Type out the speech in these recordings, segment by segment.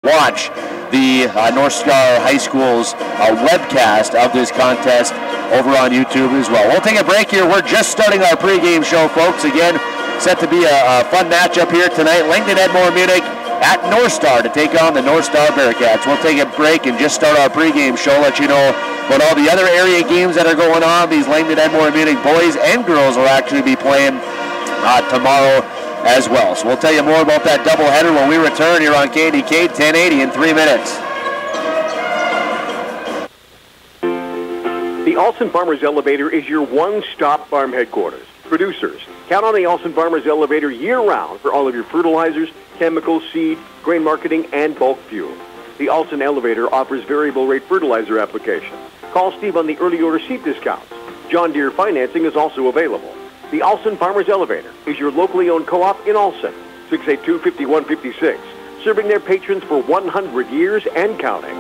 watch the North Star High School's webcast of this contest over on YouTube as well. We'll take a break here. We're just starting our pregame show, folks. Again, set to be a fun matchup here tonight. Langdon Edmore Munich at North Star to take on the North Star Bearcats. We'll take a break and just start our pregame show, let you know about all the other area games that are going on. These Langdon Edmore Munich boys and girls will actually be playing tomorrow as well. So we'll tell you more about that doubleheader when we return here on KDK 1080 in 3 minutes. The Alston Farmers Elevator is your one-stop farm headquarters. Producers, count on the Alston Farmers Elevator year-round for all of your fertilizers, chemicals, seed, grain marketing, and bulk fuel. The Alston Elevator offers variable rate fertilizer applications. Call Steve on the early order seed discounts. John Deere financing is also available. The Alston Farmers Elevator is your locally owned co-op in Alston, 682-5156, serving their patrons for 100 years and counting.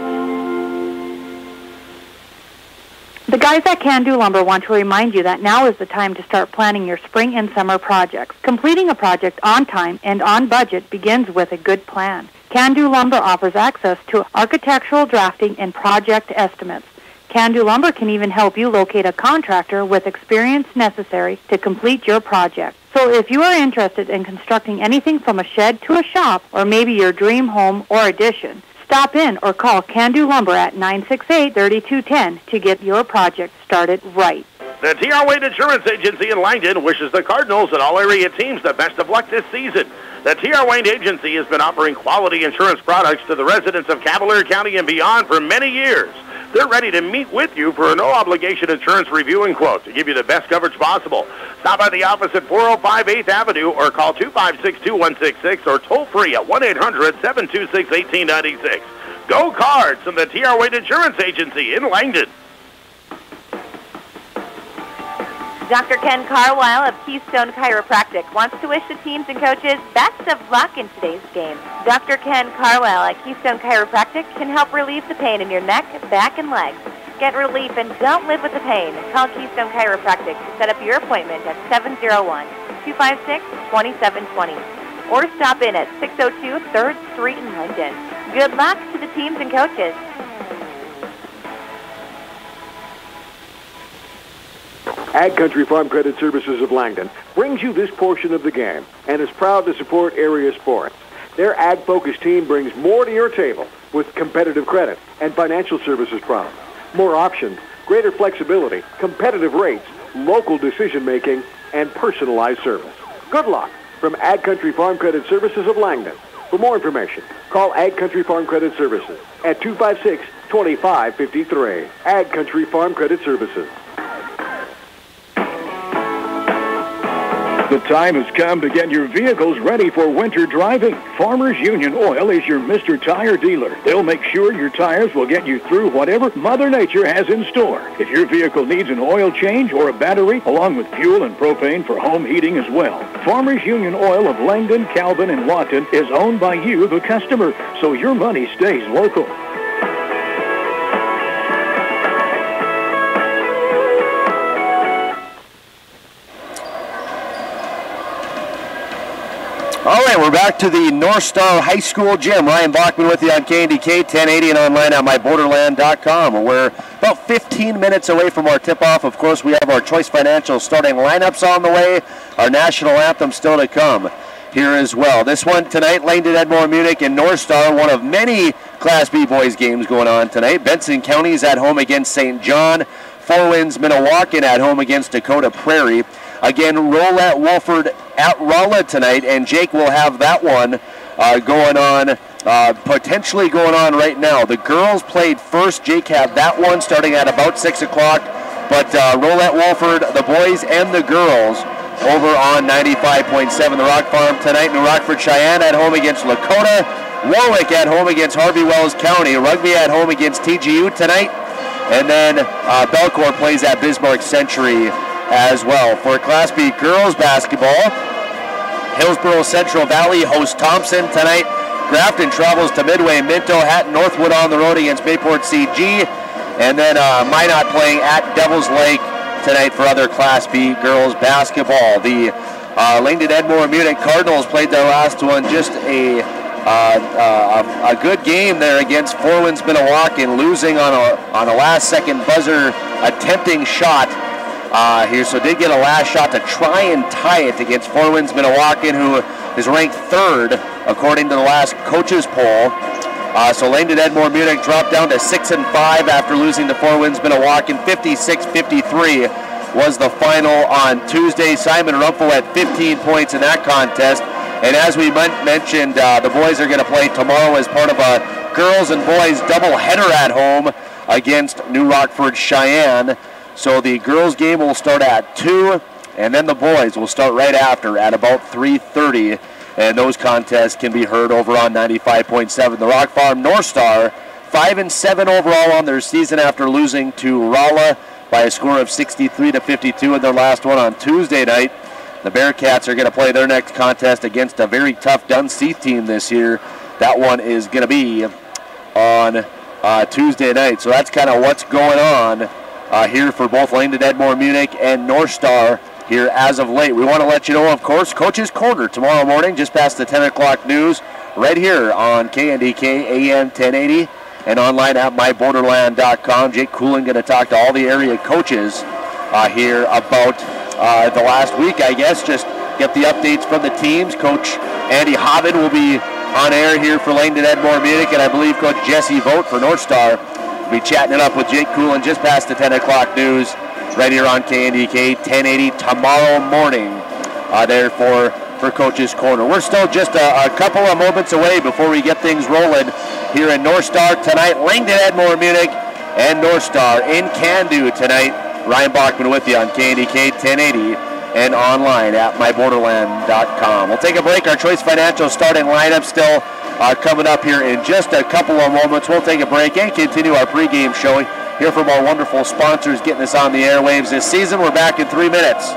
The guys at Can Do Lumber want to remind you that now is the time to start planning your spring and summer projects. Completing a project on time and on budget begins with a good plan. Can Do Lumber offers access to architectural drafting and project estimates. Can Do Lumber can even help you locate a contractor with experience necessary to complete your project. So if you are interested in constructing anything from a shed to a shop, or maybe your dream home or addition, stop in or call Can Do Lumber at 968-3210 to get your project started right. The T.R. Wade Insurance Agency in Langdon wishes the Cardinals and all area teams the best of luck this season. The T.R. Wade Agency has been offering quality insurance products to the residents of Cavalier County and beyond for many years. They're ready to meet with you for a no-obligation insurance review and quote to give you the best coverage possible. Stop by the office at 405 8th Avenue or call 256-2166 or toll free at 1-800-726-1896. Go Cards from the T.R. Wade Insurance Agency in Langdon. Dr. Ken Carlisle of Keystone Chiropractic wants to wish the teams and coaches best of luck in today's game. Dr. Ken Carlisle at Keystone Chiropractic can help relieve the pain in your neck, back, and legs. Get relief and don't live with the pain. Call Keystone Chiropractic to set up your appointment at 701-256-2720 or stop in at 602 3rd Street in Langdon. Good luck to the teams and coaches. Ag Country Farm Credit Services of Langdon brings you this portion of the game and is proud to support area sports. Their ag-focused team brings more to your table with competitive credit and financial services products. More options, greater flexibility, competitive rates, local decision-making, and personalized service. Good luck from Ag Country Farm Credit Services of Langdon. For more information, call Ag Country Farm Credit Services at 256-2553. Ag Country Farm Credit Services. The time has come to get your vehicles ready for winter driving. Farmers Union Oil is your Mr. Tire dealer. They'll make sure your tires will get you through whatever Mother Nature has in store. If your vehicle needs an oil change or a battery, along with fuel and propane for home heating as well, Farmers Union Oil of Langdon, Calvin, and Lawton is owned by you, the customer, so your money stays local. All right, we're back to the North Star High School gym. Ryan Bachman with you on KNDK 1080 and online at myborderland.com. We're about 15 minutes away from our tip-off. Of course, we have our Choice Financial starting lineups on the way. Our national anthem still to come here as well. This one tonight, Langdon Edmore Munich and North Star, one of many Class B boys games going on tonight. Benson County is at home against St. John. Four Winds Minnewacan at home against Dakota Prairie. Again, Rolette Wolford at Rolla tonight, and Jake will have that one going on, potentially going on right now. The girls played first. Jake had that one starting at about 6 o'clock, but Rolette Wolford, the boys and the girls, over on 95.7 The Rock Farm tonight. New Rockford Cheyenne at home against Lakota. Warwick at home against Harvey Wells County. Rugby at home against TGU tonight. And then Belcourt plays at Bismarck Century as well. For Class B girls basketball, Hillsborough Central Valley hosts Thompson tonight. Grafton travels to Midway, Minto, Hatton, Northwood on the road against Bayport CG. And then Minot playing at Devils Lake tonight for other Class B girls basketball. The Langdon Edmore Munich Cardinals played their last one just a a good game there against Four Winds Minnewacan, losing on a last-second buzzer attempting shot here. So did get a last shot to try and tie it against Four Winds Minnewacan, who is ranked 3rd according to the last coaches poll. So Langdon Edmore Munich dropped down to 6-5 after losing to Four Winds Minnewacan. 56-53 was the final on Tuesday. Simon Rumpel had 15 points in that contest. And as we mentioned, the boys are going to play tomorrow as part of a girls and boys doubleheader at home against New Rockford Cheyenne. So the girls game will start at 2, and then the boys will start right after at about 3:30. And those contests can be heard over on 95.7. The Rock Farm North Star, 5-7 overall on their season after losing to Rolla by a score of 63-52 in their last one on Tuesday night. The Bearcats are going to play their next contest against a very tough Dunseith team this year. That one is going to be on Tuesday night. So that's kind of what's going on here for both Langdon Edmore Munich and North Star here as of late. We want to let you know, of course, Coach's Corner tomorrow morning, just past the 10 o'clock news, right here on KNDK AM 1080 and online at myborderland.com. Jake Coolin going to talk to all the area coaches here about the last week, I guess. Just get the updates from the teams. Coach Andy Hobbin will be on air here for Langdon Edmore Munich, and I believe Coach Jesse Vogt for North Star will be chatting it up with Jake Coolin just past the 10 o'clock news right here on KNDK 1080 tomorrow morning there for Coach's Corner. We're still just a couple of moments away before we get things rolling here in North Star tonight. Langdon Edmore Munich and North Star in Can-Do tonight. Ryan Bachman with you on KNDK 1080 and online at myborderland.com. We'll take a break. Our Choice Financial starting lineup still coming up here in just a couple of moments. We'll take a break and continue our pregame show. Hear from our wonderful sponsors getting us on the airwaves this season. We're back in 3 minutes.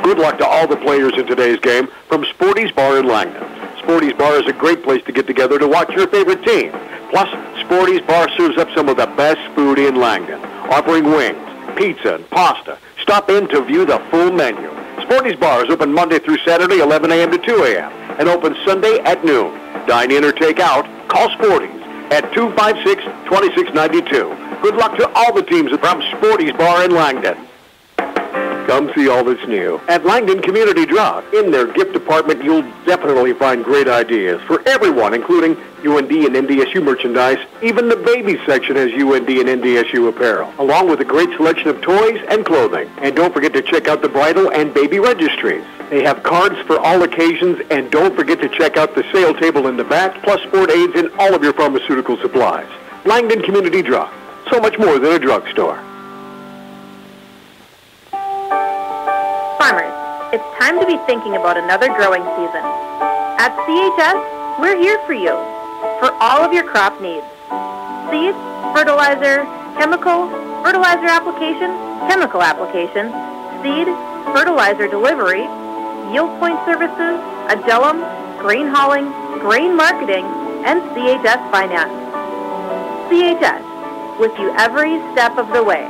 Good luck to all the players in today's game from Sporty's Bar in Langdon. Sporty's Bar is a great place to get together to watch your favorite team. Plus, Sporty's Bar serves up some of the best food in Langdon, offering wings, pizza, and pasta. Stop in to view the full menu. Sporty's Bar is open Monday through Saturday, 11 a.m. to 2 a.m., and open Sunday at noon. Dine in or take out, call Sporty's at 256-2692. Good luck to all the teams from Sporty's Bar in Langdon. Come see all that's new at Langdon Community Drug. In their gift department, you'll definitely find great ideas for everyone, including UND and NDSU merchandise. Even the baby section has UND and NDSU apparel, along with a great selection of toys and clothing. And don't forget to check out the bridal and baby registries. They have cards for all occasions, and don't forget to check out the sale table in the back, plus sport aids and all of your pharmaceutical supplies. Langdon Community Drug, so much more than a drugstore. Farmers, it's time to be thinking about another growing season. At CHS, we're here for you, for all of your crop needs. Seed, fertilizer, fertilizer application, chemical application, seed, fertilizer delivery, yield point services, agelum, grain hauling, grain marketing, and CHS Finance. CHS, with you every step of the way.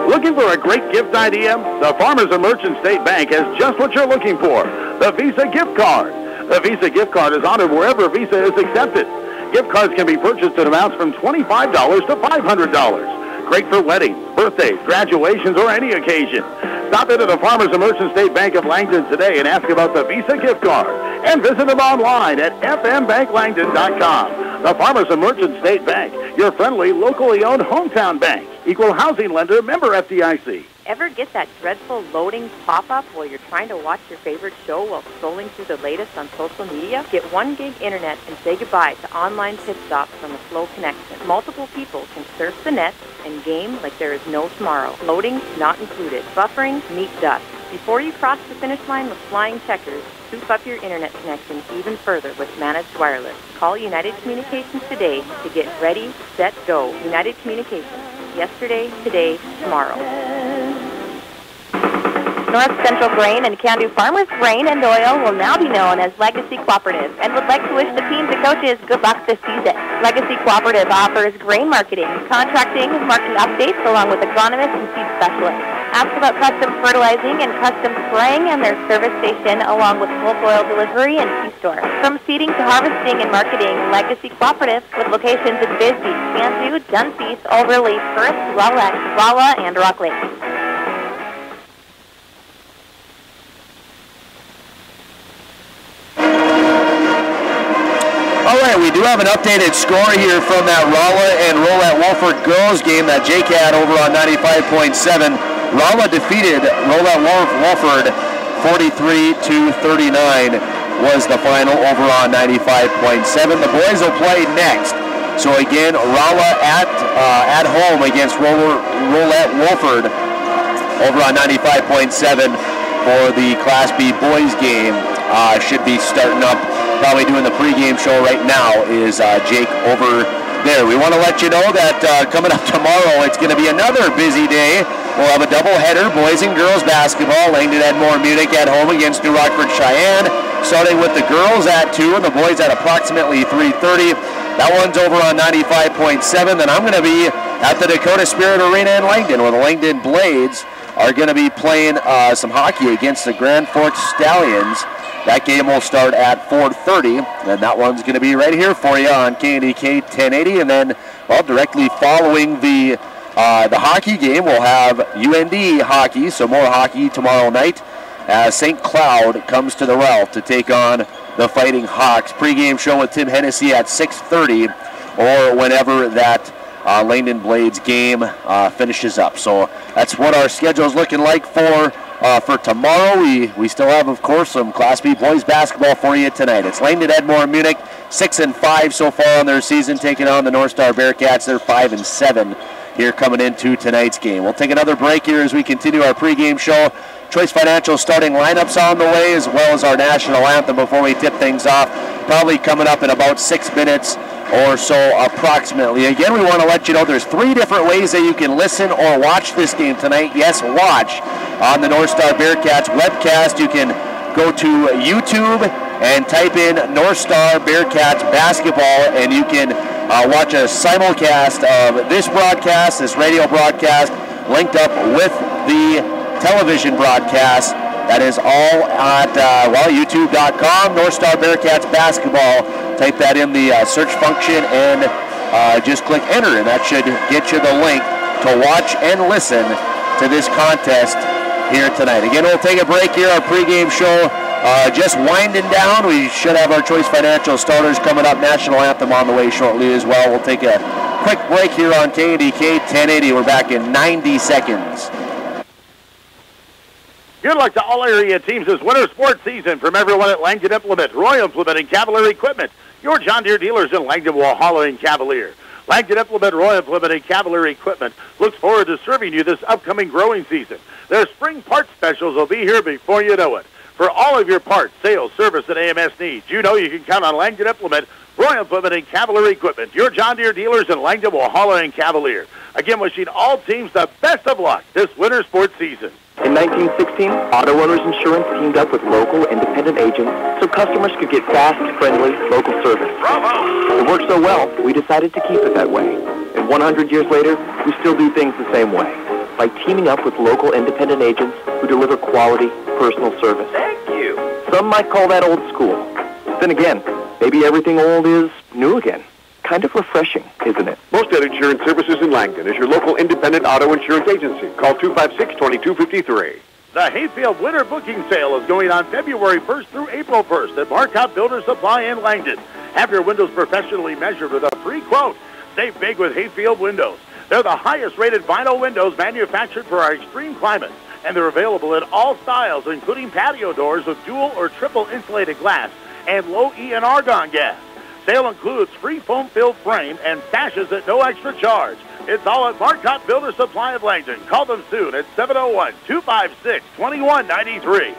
Looking for a great gift idea? The Farmers and Merchant State Bank has just what you're looking for, the Visa gift card. The Visa gift card is honored wherever Visa is accepted. Gift cards can be purchased at amounts from $25 to $500. Great for weddings, birthdays, graduations, or any occasion. Stop into the Farmers and Merchant State Bank of Langdon today and ask about the Visa gift card. And visit them online at fmbanklangdon.com. The Farmers and Merchant State Bank, your friendly, locally owned hometown bank. Equal housing lender, member FDIC. Ever get that dreadful loading pop-up while you're trying to watch your favorite show while scrolling through the latest on social media? Get 1 gig internet and say goodbye to online pit stops from a slow connection. Multiple people can surf the net and game like there is no tomorrow. Loading not included. Buffering, meet dust. Before you cross the finish line with flying checkers, spoof up your internet connection even further with Managed Wireless. Call United Communications today to get ready, set, go. United Communications. Yesterday, today, tomorrow. North Central Grain and Can-Do Farmers Grain and Oil will now be known as Legacy Cooperative and would like to wish the teams and coaches good luck this season. Legacy Cooperative offers grain marketing, contracting, marketing updates, along with agronomists and seed specialists. Ask about custom fertilizing and custom spraying and their service station, along with bulk oil delivery and C-store. From seeding to harvesting and marketing, Legacy Cooperative, with locations in Bisbee, Scanzu, Dunseith, Overlea, Firth, Rowlett, Rolla, and Rock Lake. All right, we do have an updated score here from that Rolla and Rolette Wolford girls game that Jake had over on 95.7. Rolla defeated Rolette Wolford 43-39 was the final over on 95.7. The boys will play next. So again, Rolla at home against Rolette Wolford over on 95.7 for the Class B boys game. Should be starting up, probably doing the pregame show right now is Jake over there. We want to let you know that coming up tomorrow, it's going to be another busy day. We'll have a doubleheader, boys and girls basketball. Langdon Edmore Munich at home against New Rockford Cheyenne, starting with the girls at 2 and the boys at approximately 3:30. That one's over on 95.7. Then I'm going to be at the Dakota Spirit Arena in Langdon, where the Langdon Blades are going to be playing some hockey against the Grand Forks Stallions. That game will start at 4:30, and that one's going to be right here for you on KNDK 1080. And then, well, directly following the hockey game, we'll have UND hockey, so more hockey tomorrow night as St. Cloud comes to the Ralph to take on the Fighting Hawks. Pre-game show with Tim Hennessy at 6:30 or whenever that Langdon Blades game finishes up. So that's what our schedule is looking like for tomorrow. We still have, of course, some Class B boys basketball for you tonight. It's Langdon Edmore Munich, 6-5 so far on their season, taking on the North Star Bearcats. They're 5-7 here coming into tonight's game. We'll take another break here as we continue our pregame show. Choice Financial starting lineups on the way, as well as our national anthem before we tip things off. Probably coming up in about 6 minutes or so approximately. Again, we want to let you know there's 3 different ways that you can listen or watch this game tonight. Yes, watch on the North Star Bearcats webcast. You can go to YouTube and type in North Star Bearcats basketball, and you can watch a simulcast of this broadcast, this radio broadcast, linked up with the television broadcast. That is all at youtube.com, North Star Bearcats basketball. Type that in the search function and just click enter, and that should get you the link to watch and listen to this contest here tonight. Again, we'll take a break here. Our pregame show just winding down. We should have our Choice Financial starters coming up. National anthem on the way shortly as well. We'll take a quick break here on KNDK 1080. We're back in 90 seconds. Good luck to all area teams this winter sports season from everyone at Langdon Implement, Roy Implement, and Cavalier Equipment. Your John Deere dealers in Langdon, Walhalla, and Cavalier. Langdon Implement, Roy Implement, and Cavalier Equipment looks forward to serving you this upcoming growing season. Their spring parts specials will be here before you know it. For all of your parts, sales, service, and AMS needs, you know you can count on Langdon Implement, Roy Implement, and Cavalier Equipment. Your John Deere dealers in Langdon, Walhalla, and Cavalier. Again, wishing all teams the best of luck this winter sports season. In 1916, Auto Owners Insurance teamed up with local independent agents so customers could get fast, friendly, local service. Bravo! It worked so well, we decided to keep it that way. And 100 years later, we still do things the same way, by teaming up with local independent agents who deliver quality, personal service. Thank you. Some might call that old school. Then again, maybe everything old is new again. Kind of refreshing, isn't it? Mosted Insurance Services in Langdon is your local independent auto insurance agency. Call 256-2253. The Hayfield Winter Booking Sale is going on February 1st through April 1st at Marcotte Builder Supply in Langdon. Have your windows professionally measured with a free quote. Save big with Hayfield Windows. They're the highest rated vinyl windows manufactured for our extreme climates, and they're available in all styles, including patio doors with dual or triple insulated glass and low E and argon gas. Sale includes free foam-filled frame and sashes at no extra charge. It's all at Marcotte Builder Supply of Langdon. Call them soon at 701-256-2193.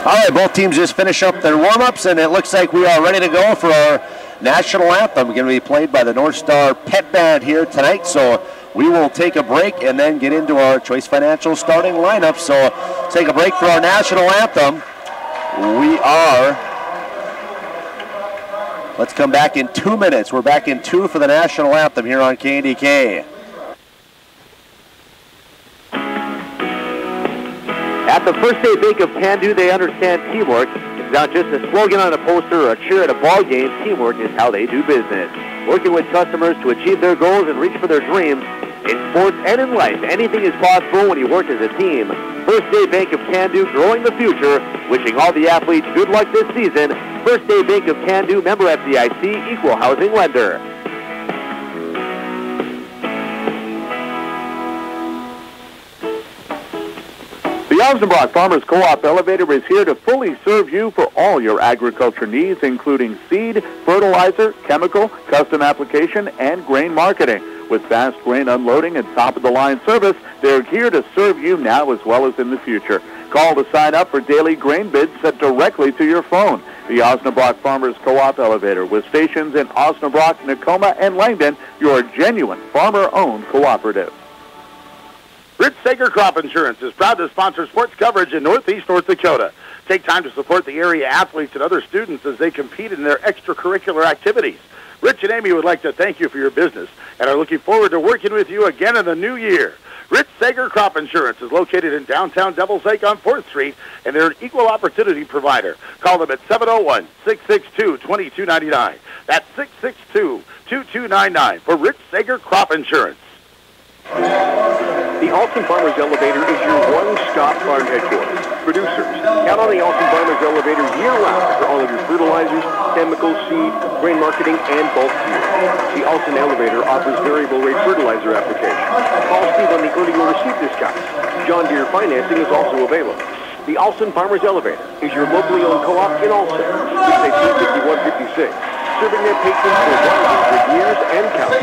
All right, both teams just finish up their warm-ups, and it looks like we are ready to go for our national anthem. Going to be played by the North Star Pet Band here tonight, so we will take a break and then get into our Choice Financial starting lineup. So take a break for our national anthem. We are Let's come back in 2 minutes. We're back in 2 for the national anthem here on KNDK. At the First Day Bank of Can Do, they understand teamwork. It's not just a slogan on a poster or a cheer at a ball game. Teamwork is how they do business. Working with customers to achieve their goals and reach for their dreams. In sports and in life, anything is possible when you work as a team. First Day Bank of Can Do, growing the future. Wishing all the athletes good luck this season. First Day Bank of Can Do, member FDIC, equal housing lender. The Osnabrück Farmers Co-op Elevator is here to fully serve you for all your agriculture needs, including seed, fertilizer, chemical, custom application, and grain marketing. With fast grain unloading and top-of-the-line service, they're here to serve you now as well as in the future. Call to sign up for daily grain bids sent directly to your phone. The Osnabrück Farmers Co-op Elevator, with stations in Osnabrück, Nakoma, and Langdon, your genuine farmer-owned cooperative. Rich Sager Crop Insurance is proud to sponsor sports coverage in Northeast North Dakota. Take time to support the area athletes and other students as they compete in their extracurricular activities. Rich and Amy would like to thank you for your business and are looking forward to working with you again in the new year. Rich Sager Crop Insurance is located in downtown Devil's Lake on 4th Street, and they're an equal opportunity provider. Call them at 701-662-2299. That's 662-2299 for Rich Sager Crop Insurance. The Alton Farmers Elevator is your one-stop farm headquarters. Producers, count on the Alton Farmers Elevator year-round for all of your fertilizers, chemicals, seed, grain marketing, and bulk fuel. The Alton Elevator offers variable rate fertilizer application. Call Steve on the early or receipt discount. John Deere financing is also available. The Alton Farmers Elevator is your locally owned co-op in Alton. It's 1851-56, serving their patrons for 100 years and counting.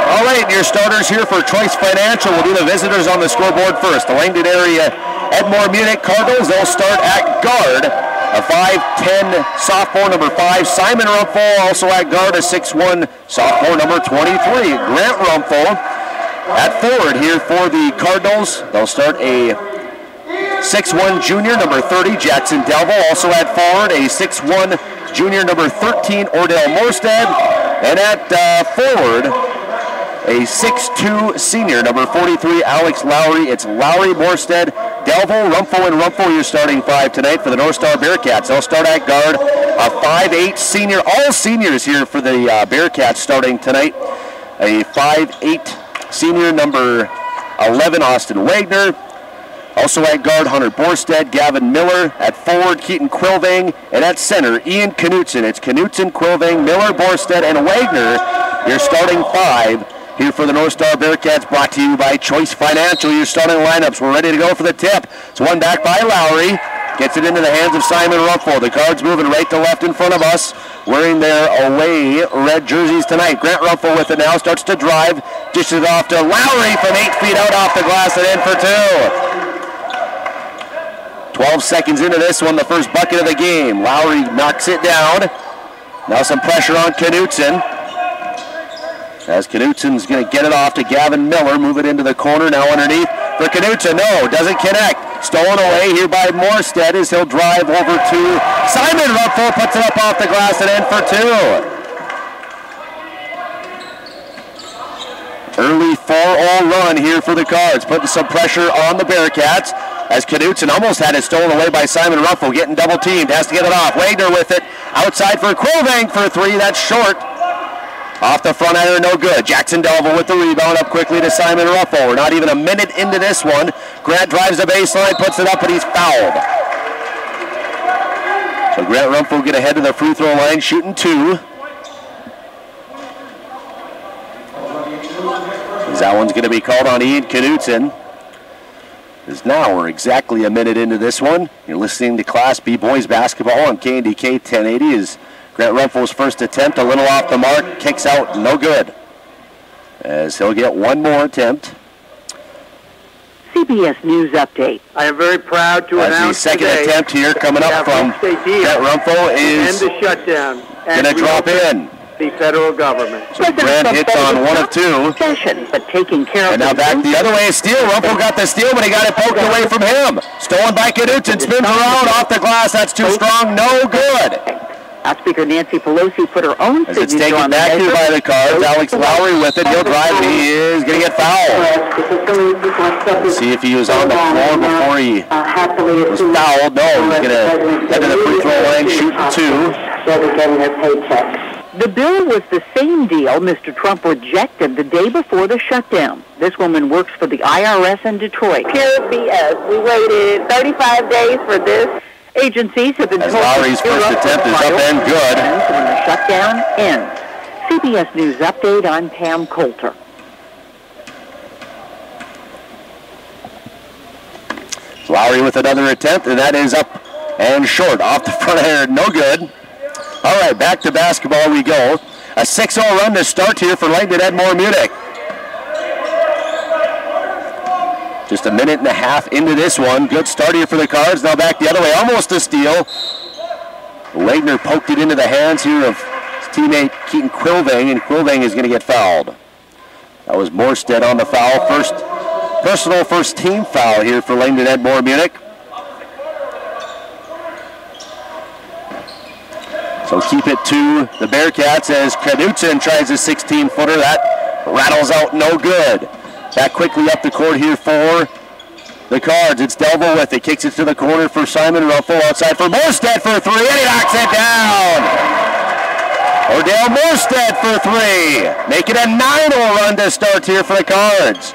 All right, your starters here for Choice Financial. We'll do the visitors on the scoreboard first. The Langdon area Edmore Munich Cardinals, they'll start at guard. A 5'10 sophomore, number 5, Simon Rumpel, also at guard, a 6'1 sophomore, number 23, Grant Rumpel. At forward here for the Cardinals, they'll start a 6'1 junior, number 30, Jackson Delville. Also at forward, a 6'1 junior, number 13, Ordell Morstead. And at forward, a 6'2 senior, number 43, Alex Lowry. It's Lowry, Morstead, Delville, Rumpel, and Rumpel, your starting 5 tonight for the North Star Bearcats. They'll start at guard. A 5'8 senior, all seniors here for the Bearcats starting tonight. A 5'8 senior, number 11, Austin Wagner. Also at guard, Hunter Borstead, Gavin Miller. At forward, Keaton Quilving. And at center, Ian Knutson. It's Knutson, Quilving, Miller, Borstead, and Wagner, your starting 5 here for the North Star Bearcats, brought to you by Choice Financial. Your starting lineups. We're ready to go for the tip. It's one back by Lowry. Gets it into the hands of Simon Rumpel. The Cards moving right to left in front of us, wearing their away red jerseys tonight. Grant Rumpel with it now, starts to drive, dishes it off to Lowry from 8 feet out off the glass and in for 2. 12 seconds into this one, the first bucket of the game. Lowry knocks it down. Now some pressure on Knutson. As Knutson's going to get it off to Gavin Miller, move it into the corner, now underneath for Knutson. No, doesn't connect. Stolen away here by Morstead as he'll drive over to Simon Rumpel, puts it up off the glass and in for 2. Early 4-0 run here for the Cards, putting some pressure on the Bearcats as Knutson almost had it stolen away by Simon Rumpel, getting double teamed, has to get it off. Wagner with it, outside for Quilvang for 3, that's short. Off the front iron, no good. Jackson Delville with the rebound, up quickly to Simon Rumpel. We're not even a minute into this one. Grant drives the baseline, puts it up, and he's fouled. So Grant Rumpel get ahead to the free throw line, shooting 2. That one's going to be called on Ian Knutson. As now we're exactly a minute into this one. You're listening to Class B Boys Basketball on KNDK 1080 as Grant Rumpel's first attempt, a little off the mark, kicks out, no good. As he'll get one more attempt. CBS News Update. I am very proud to announce the second today attempt here coming up from Grant Rumpel is end the shutdown. going to drop in. the federal government. So Grant hits on one of two. But taking care and now back the other way, steal. Rumpel got the steal, but he got it poked away from him. Stolen by Knudsen, spins around off the glass. That's too strong, no good. House Speaker Nancy Pelosi put her own as it's signature taken on the back here by the Cards. Alex Lowry with it. He'll drive. He is going to get fouled. Let's see if he was on the floor before he was fouled. No, he's going to head to the free throw line, shooting two. The bill was the same deal Mr. Trump rejected the day before the shutdown. This woman works for the IRS in Detroit. Pure BS. We waited 35 days for this. Agencies have been as told Lowry's first attempt is up and good. When the shutdown ends. CBS News Update, I'm Pam Coulter. Lowry with another attempt, and that is up and short. Off the front iron, no good. All right, back to basketball we go. A 6-0 run to start here for Langdon Edmore Munich. Just a minute and a half into this one. Good start here for the Cards. Now back the other way. Almost a steal. Wagner poked it into the hands here of his teammate Keaton Quilvang, and Quilvang is going to get fouled. That was Morstead on the foul. First team foul here for Langdon Edmore Munich. So keep it to the Bearcats as Knudsen tries a 16-footer. That rattles out no good. Back quickly up the court here for the Cards. It's Delville with it. Kicks it to the corner for Simon Ruffle. Outside for Morstead for three, and he knocks it down. Odell Morstead for three. Making a 9-0 run to start here for the Cards.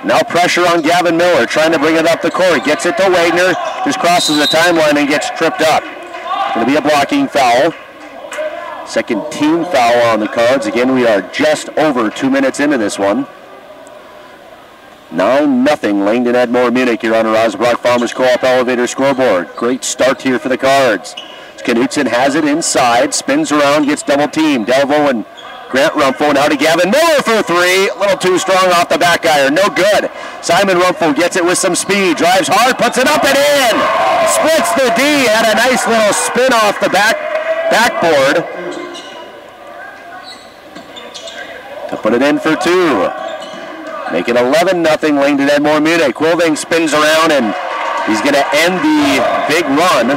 Now pressure on Gavin Miller, trying to bring it up the court. Gets it to Wagner. Just crosses the timeline and gets tripped up. Going to be a blocking foul. Second team foul on the Cards. Again, we are just over 2 minutes into this one. 9-0 Langdon Edmore Munich here on the Rosenbrock Farmers Co-op Elevator scoreboard. Great start here for the Cards. Knudsen has it inside, spins around, gets double teamed. Delvo and Grant Rumpel now to Gavin Miller for three. A little too strong off the back iron, no good. Simon Rumpel gets it with some speed, drives hard, puts it up and in. Splits the D, had a nice little spin off the backboard to put it in for two. Make it 11-0 Langdon Edmore Munich. Quilving spins around and he's going to end the big run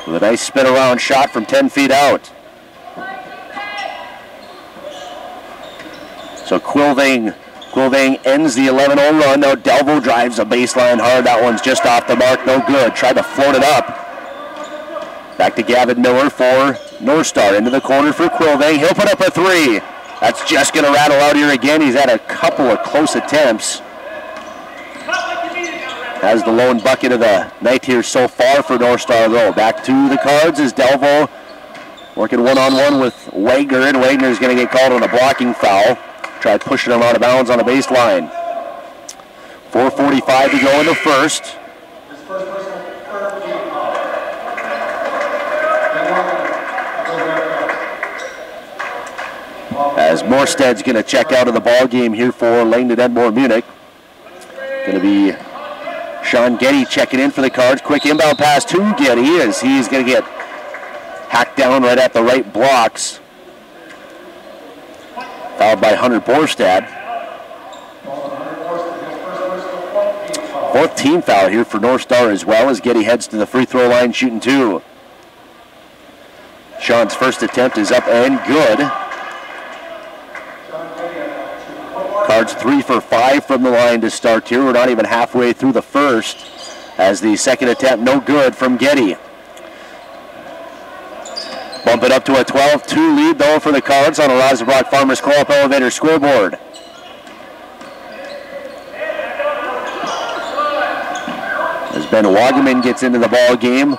with a nice spin around shot from 10 feet out. So Quilving ends the 11-0 run. Now Delvo drives a baseline hard. That one's just off the mark, no good. Tried to float it up. Back to Gavin Miller for North Star. Into the corner for Quilving. He'll put up a three. That's just going to rattle out here again. He's had a couple of close attempts. Has the lone bucket of the night here so far for North Star, though. Back to the Cards is Delvo working one-on-one with Wagner, and Wagner's going to get called on a blocking foul. Tried pushing him out of bounds on the baseline. 4:45 to go in the first. As Morstead's going to check out of the ball game here for Langdon Edmore Munich. Going to be Sean Getty checking in for the Cards. Quick inbound pass to Getty as he's going to get hacked down right at the right blocks. Fouled by Hunter Borstad. Fourth team foul here for North Star as well as Getty heads to the free throw line shooting two. Sean's first attempt is up and good. Cards 3 for 5 from the line to start here. We're not even halfway through the first as the second attempt no good from Getty. Bump it up to a 12-2 lead though for the Cards on the Rosenbrock Farmers Co-op Elevator scoreboard. As Ben Wagaman gets into the ball game.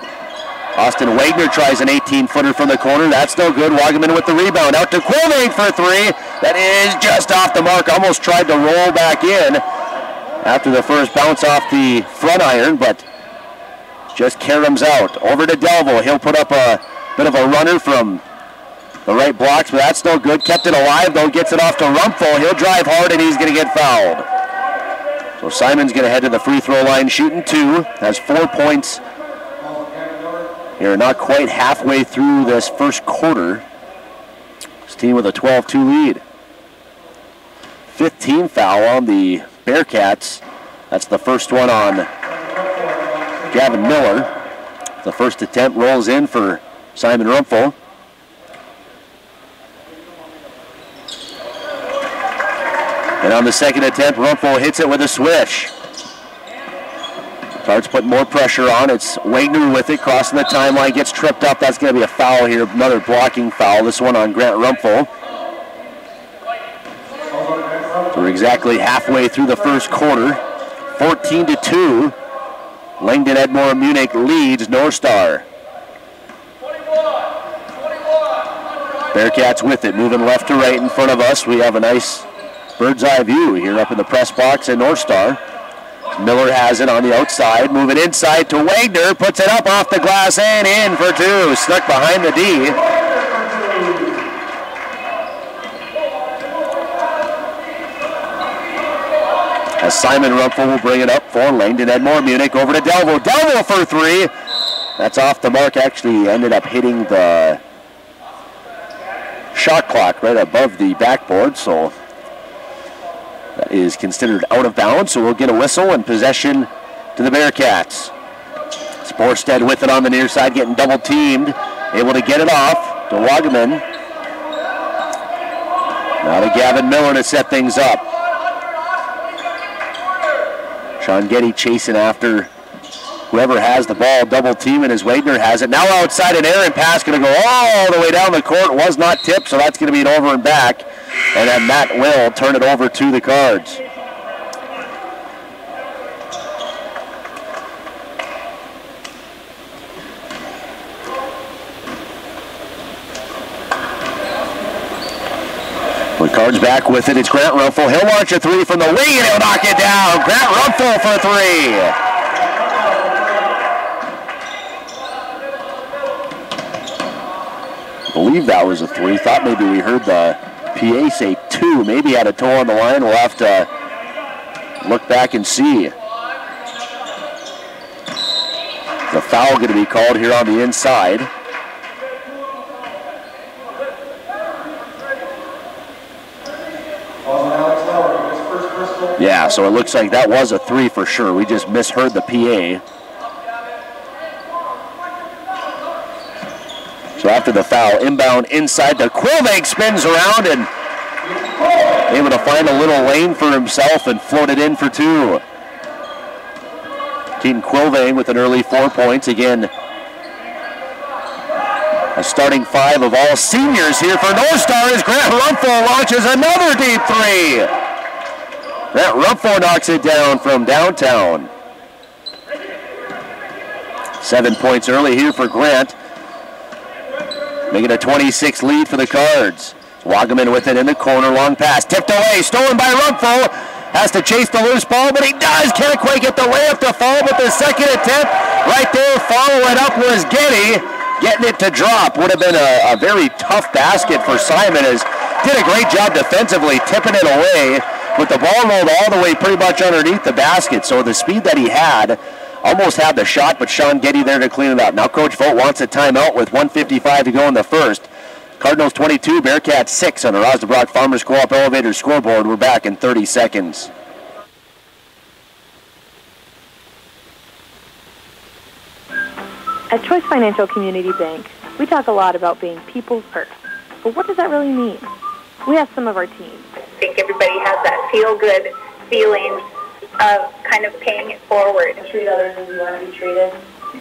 Austin Wagner tries an 18-footer from the corner. That's no good. Wagaman with the rebound. Out to Quilving for three. That is just off the mark. Almost tried to roll back in after the first bounce off the front iron, but just caroms out. Over to Delvo. He'll put up a bit of a runner from the right blocks, but that's no good. Kept it alive, though. Gets it off to Rumpel. He'll drive hard, and he's going to get fouled. So Simon's going to head to the free throw line shooting two. Has 4 points You're not quite halfway through this first quarter. This team with a 12-2 lead. 15 foul on the Bearcats. That's the first one on Gavin Miller. The first attempt rolls in for Simon Rumpel. And on the second attempt, Rumpel hits it with a swish. Cards put more pressure on. It's Wagner with it, crossing the timeline, gets tripped up. That's going to be a foul here, another blocking foul. This one on Grant Rumpel. So we're exactly halfway through the first quarter. 14-2. Langdon Edmore Munich leads North Star. Bearcats with it, moving left to right in front of us. We have a nice bird's eye view here up in the press box at North Star. Miller has it on the outside, moving inside to Wagner, puts it up off the glass and in for two. Snuck behind the D. As Simon Rumpel will bring it up for Langdon Edmore Munich, over to Delvaux. Delvaux for three. That's off the mark. Actually ended up hitting the shot clock right above the backboard, so that is considered out of bounds, so we'll get a whistle and possession to the Bearcats. Sporstead with it on the near side, getting double teamed, able to get it off to Wagaman. Now to Gavin Miller to set things up. Sean Getty chasing after whoever has the ball, double teaming as Wagner has it. Now outside, an errant pass going to go all the way down the court. Was not tipped, so that's going to be an over and back. And then Matt will turn it over to the Cards. The Cards back with it. It's Grant Rumpel. He'll launch a three from the wing and he'll knock it down. Grant Rumpel for three. I believe that was a three. Thought maybe we heard the PA say two. Maybe had a toe on the line. We'll have to look back and see. The foul going to be called here on the inside. Yeah, so it looks like that was a three for sure. We just misheard the PA. So after the foul, inbound inside to Quilvang, spins around and able to find a little lane for himself and float it in for two. Keaton Quilvang with an early 4 points. Again, a starting five of all seniors here for North Star as Grant Rumpel launches another deep three. Grant Rumpel knocks it down from downtown. 7 points early here for Grant. Making a 26 lead for the Cards. Wagaman with it in the corner, long pass, tipped away, stolen by Rumpel. Has to chase the loose ball, but he does. Can't quite get the layup to fall, but the second attempt right there, following up was Getty. Getting it to drop would have been a very tough basket for Simon, as did a great job defensively, tipping it away. But the ball rolled all the way pretty much underneath the basket, so the speed that he had, almost had the shot, but Sean Getty there to clean it up. Now Coach Vogt wants a timeout with 1:55 to go in the first. Cardinals 22, Bearcats 6 on the Rosnabrock Farmers Co-op Elevator scoreboard. We're back in 30 seconds. At Choice Financial Community Bank, we talk a lot about being people first. But what does that really mean? We have some of our teams. I think everybody has that feel-good feeling of kind of paying it forward. Treat others as you want to be treated.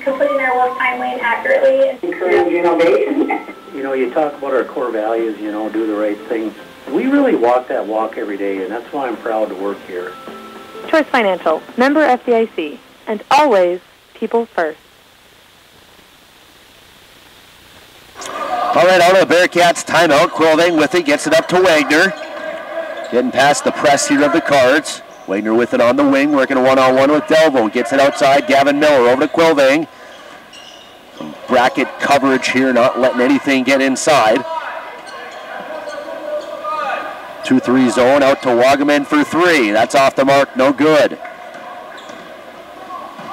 Completing their work timely and accurately. Encourage innovation. You know, you talk about our core values, you know, do the right thing. We really walk that walk every day, and that's why I'm proud to work here. Choice Financial, member FDIC, and always people first. All right, out of the Bearcats timeout. Quilvang with it, gets it up to Wagner. Getting past the press here of the Cards. Wagner with it on the wing, working one-on-one with Delvaux. Gets it outside, Gavin Miller over to Quilvang. Some bracket coverage here, not letting anything get inside. 2-3 zone, out to Wagaman for three. That's off the mark, no good.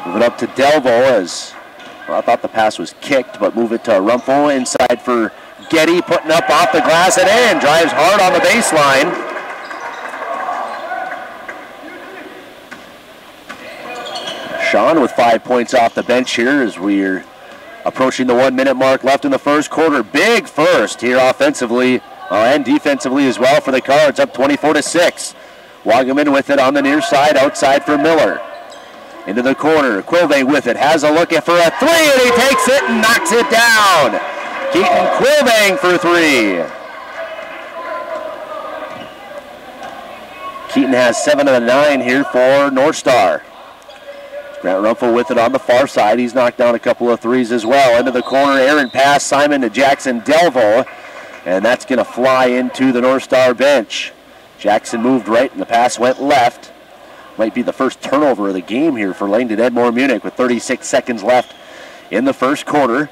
Moving up to Delvaux as Well, I thought the pass was kicked, but move it to Rumpel inside for Getty, putting up off the glass and in. Drives hard on the baseline. Sean with 5 points off the bench here as we're approaching the 1 minute mark left in the first quarter. Big first here offensively and defensively as well for the Cards, up 24-6. Wagaman with it on the near side, outside for Miller. Into the corner, Quilvane with it, has a look for a three, and he takes it and knocks it down. Keaton Quilvane for three. Keaton has 7 of the 9 here for North Star. Grant Rumpel with it on the far side. He's knocked down a couple of threes as well. Into the corner, Aaron pass, Simon to Jackson Delvo, and that's going to fly into the North Star bench. Jackson moved right, and the pass went left. Might be the first turnover of the game here for Langdon Edmore Munich with 36 seconds left in the first quarter.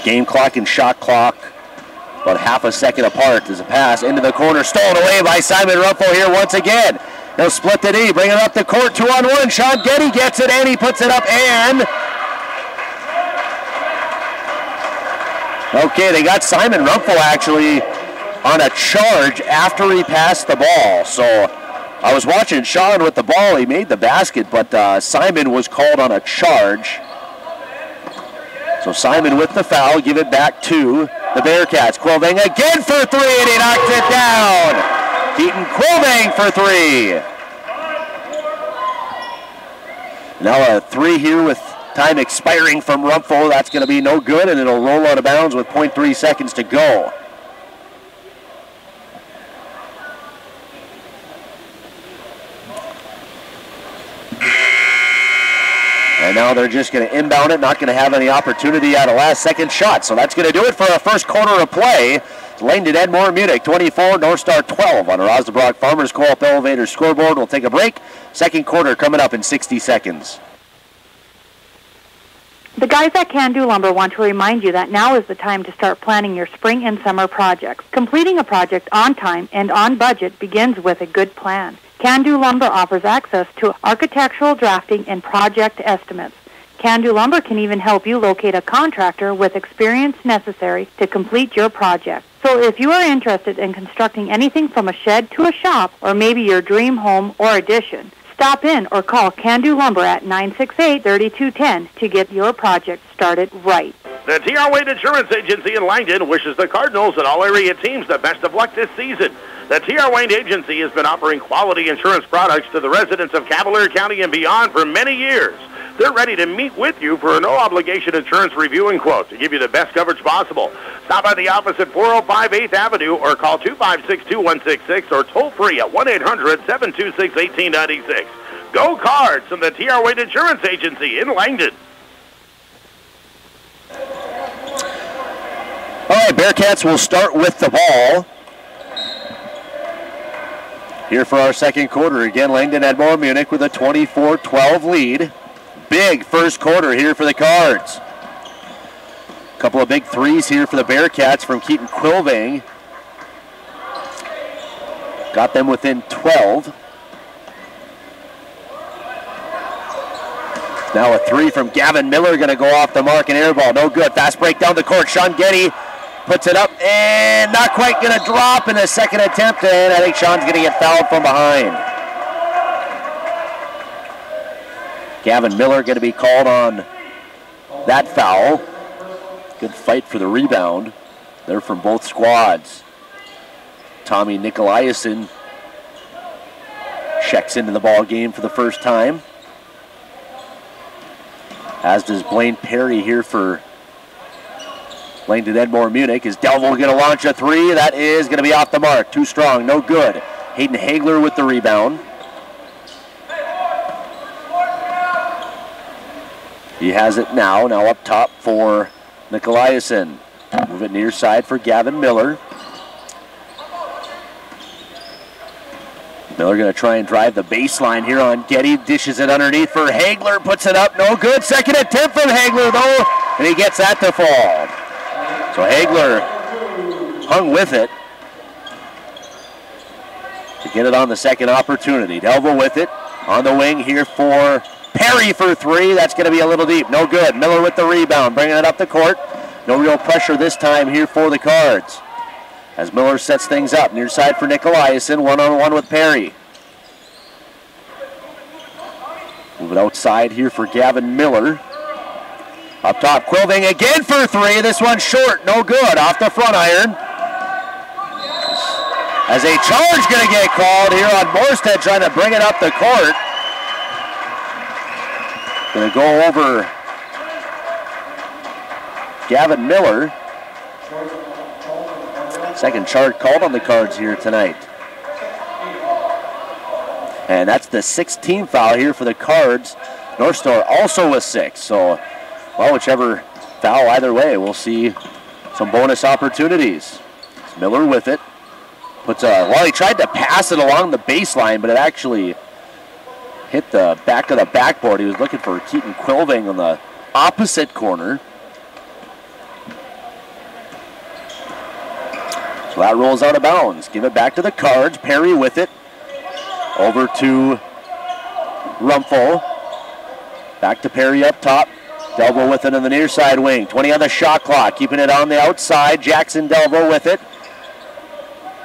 Game clock and shot clock about half a second apart. There's a pass into the corner, stolen away by Simon Rumpel here once again. He'll split the D, bring it up the court, 2-on-1. Sean Getty gets it, and he puts it up, and okay, they got Simon Rumpel actually on a charge after he passed the ball. So I was watching Sean with the ball. He made the basket, but Simon was called on a charge. So Simon with the foul, give it back to the Bearcats. Quilvane again for three, and he knocks it down. Keaton Quilvane for three. Now a three here with time expiring from Rumpel. That's going to be no good, and it'll roll out of bounds with 0.3 seconds to go. And now they're just going to inbound it, not going to have any opportunity at a last-second shot. So that's going to do it for our first quarter of play. Langdon Edmore Munich 24, North Star 12 on our Osnabrück Farmers Co-op Elevator scoreboard. We'll take a break. Second quarter coming up in 60 seconds. The guys at Can Do Lumber want to remind you that now is the time to start planning your spring and summer projects. Completing a project on time and on budget begins with a good plan. Can Do Lumber offers access to architectural drafting and project estimates. Can Do Lumber can even help you locate a contractor with experience necessary to complete your project. So if you are interested in constructing anything from a shed to a shop, or maybe your dream home or addition, stop in or call Can Do Lumber at 968-3210 to get your project started right. The TR Wade Insurance Agency in Langdon wishes the Cardinals and all area teams the best of luck this season. The TR Wade Agency has been offering quality insurance products to the residents of Cavalier County and beyond for many years. They're ready to meet with you for a no-obligation insurance review and quote to give you the best coverage possible. Stop by the office at 405 8th Avenue or call 256-2166 or toll free at 1-800-726-1896. Go Cards from the TR Wade Insurance Agency in Langdon. All right, Bearcats will start with the ball. Here for our second quarter, again, Langdon Edmore Munich with a 24-12 lead. Big first quarter here for the Cards. A couple of big threes here for the Bearcats from Keaton Quilvane. Got them within 12. Now a three from Gavin Miller, going to go off the mark and air ball. No good. Fast break down the court. Sean Getty puts it up and not quite going to drop in the second attempt, and I think Sean's going to get fouled from behind. Gavin Miller going to be called on that foul. Good fight for the rebound. They're from both squads. Tommy Nicolaisen checks into the ball game for the first time. As does Blaine Perry here for Langdon Edmore Munich. Is Delville going to launch a three? That is going to be off the mark. Too strong, no good. Hayden Hagler with the rebound. He has it now up top for Nicolaisen. Move it near side for Gavin Miller. Miller going to try and drive the baseline here on Getty. Dishes it underneath for Hagler. Puts it up. No good. Second attempt from Hagler, though. And he gets that to fall. So Hagler hung with it to get it on the second opportunity. Delville with it. On the wing here for Perry for three. That's going to be a little deep. No good. Miller with the rebound, bringing it up the court. No real pressure this time here for the Cards. As Miller sets things up. Near side for Nicolaisen. One-on-one with Perry. Move it outside here for Gavin Miller. Up top, Quilving again for three. This one short. No good. Off the front iron. As a charge going to get called here on Morstead, trying to bring it up the court. Going to go over Gavin Miller. Second charge called on the Cards here tonight. And that's the 16th foul here for the Cards. North Star also with 6. So, well, whichever foul either way, we'll see some bonus opportunities. It's Miller with it. Well, he tried to pass it along the baseline, but it actually hit the back of the backboard. He was looking for Keaton Quilving on the opposite corner. So that rolls out of bounds. Give it back to the Cards. Perry with it. Over to Rumpel. Back to Perry up top. Delville with it on the near side wing. 20 on the shot clock. Keeping it on the outside. Jackson Delville with it.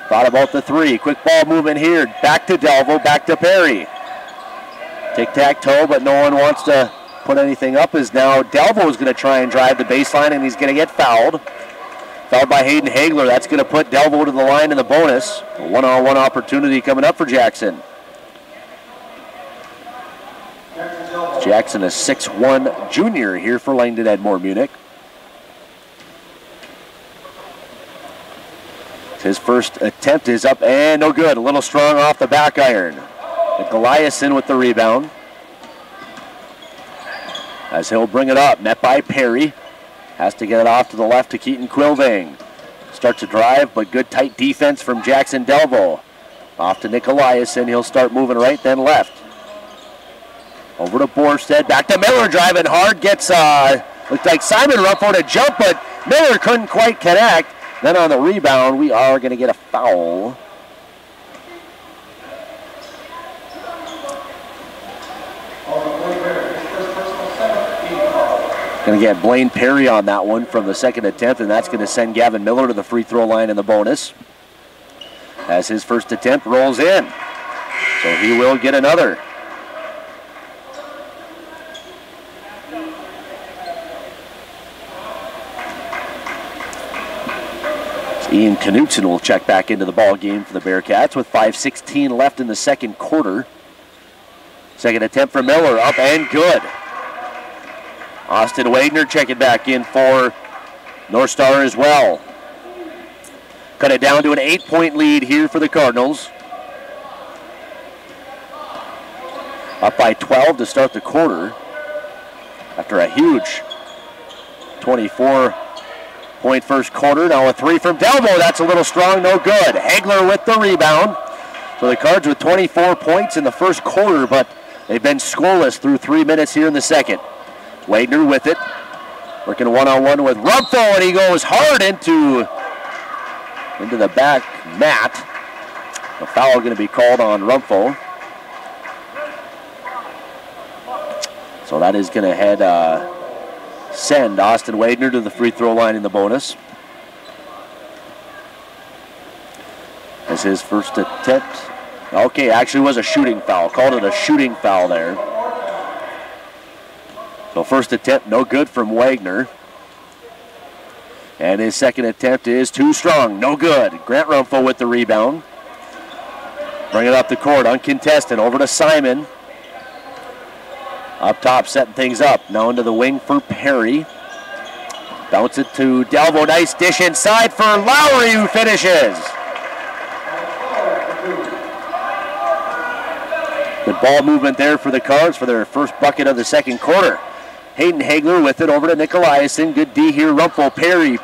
Thought about the three. Quick ball movement here. Back to Delville. Back to Perry. Tic-tac-toe, but no one wants to put anything up, as now Delville is going to try and drive the baseline, and he's going to get fouled. Fouled by Hayden Hagler. That's going to put Delville to the line in the bonus. A one-on-one opportunity coming up for Jackson. Jackson, a 6'1" junior here for Langdon Edmore Munich. His first attempt is up and no good. A little strong off the back iron. Goliason with the rebound. As he'll bring it up, met by Perry. Has to get it off to the left to Keaton Quilving. Starts to drive, but good tight defense from Jackson Delville. Off to Nicolaisen. He'll start moving right, then left. Over to Borstead. Back to Miller, driving hard. Gets, looked like Simon Rumpel to jump, but Miller couldn't quite connect. Then on the rebound, we are going to get a foul. Going to get Blaine Perry on that one from the second attempt, and that's going to send Gavin Miller to the free throw line in the bonus. As his first attempt rolls in. So he will get another. Ian Knutson will check back into the ball game for the Bearcats with 5:16 left in the second quarter. Second attempt for Miller, up and good. Austin Wagner checking back in for North Star as well. Cut it down to an 8-point lead here for the Cardinals. Up by 12 to start the quarter after a huge 24-point first quarter. Now a three from Delville. That's a little strong, no good. Hagler with the rebound. So the Cards with 24 points in the first quarter, but they've been scoreless through 3 minutes here in the second. Wagner with it. Working one-on-one with Rumpel, and he goes hard into the back mat. A foul going to be called on Rumpel. So that is going to send Austin Wagner to the free throw line in the bonus. As his first attempt. Okay, actually was a shooting foul. Called it a shooting foul there. So first attempt, no good from Wagner. And his second attempt is too strong, no good. Grant Rumpel with the rebound. Bring it up the court, uncontested, over to Simon. Up top, setting things up. Now into the wing for Perry. Bounce it to Delville, nice dish inside for Lowry, who finishes. Good ball movement there for the Cards for their first bucket of the second quarter. Hayden Hagler with it over to Nicolaisen. Good D here, Rumpel. Perry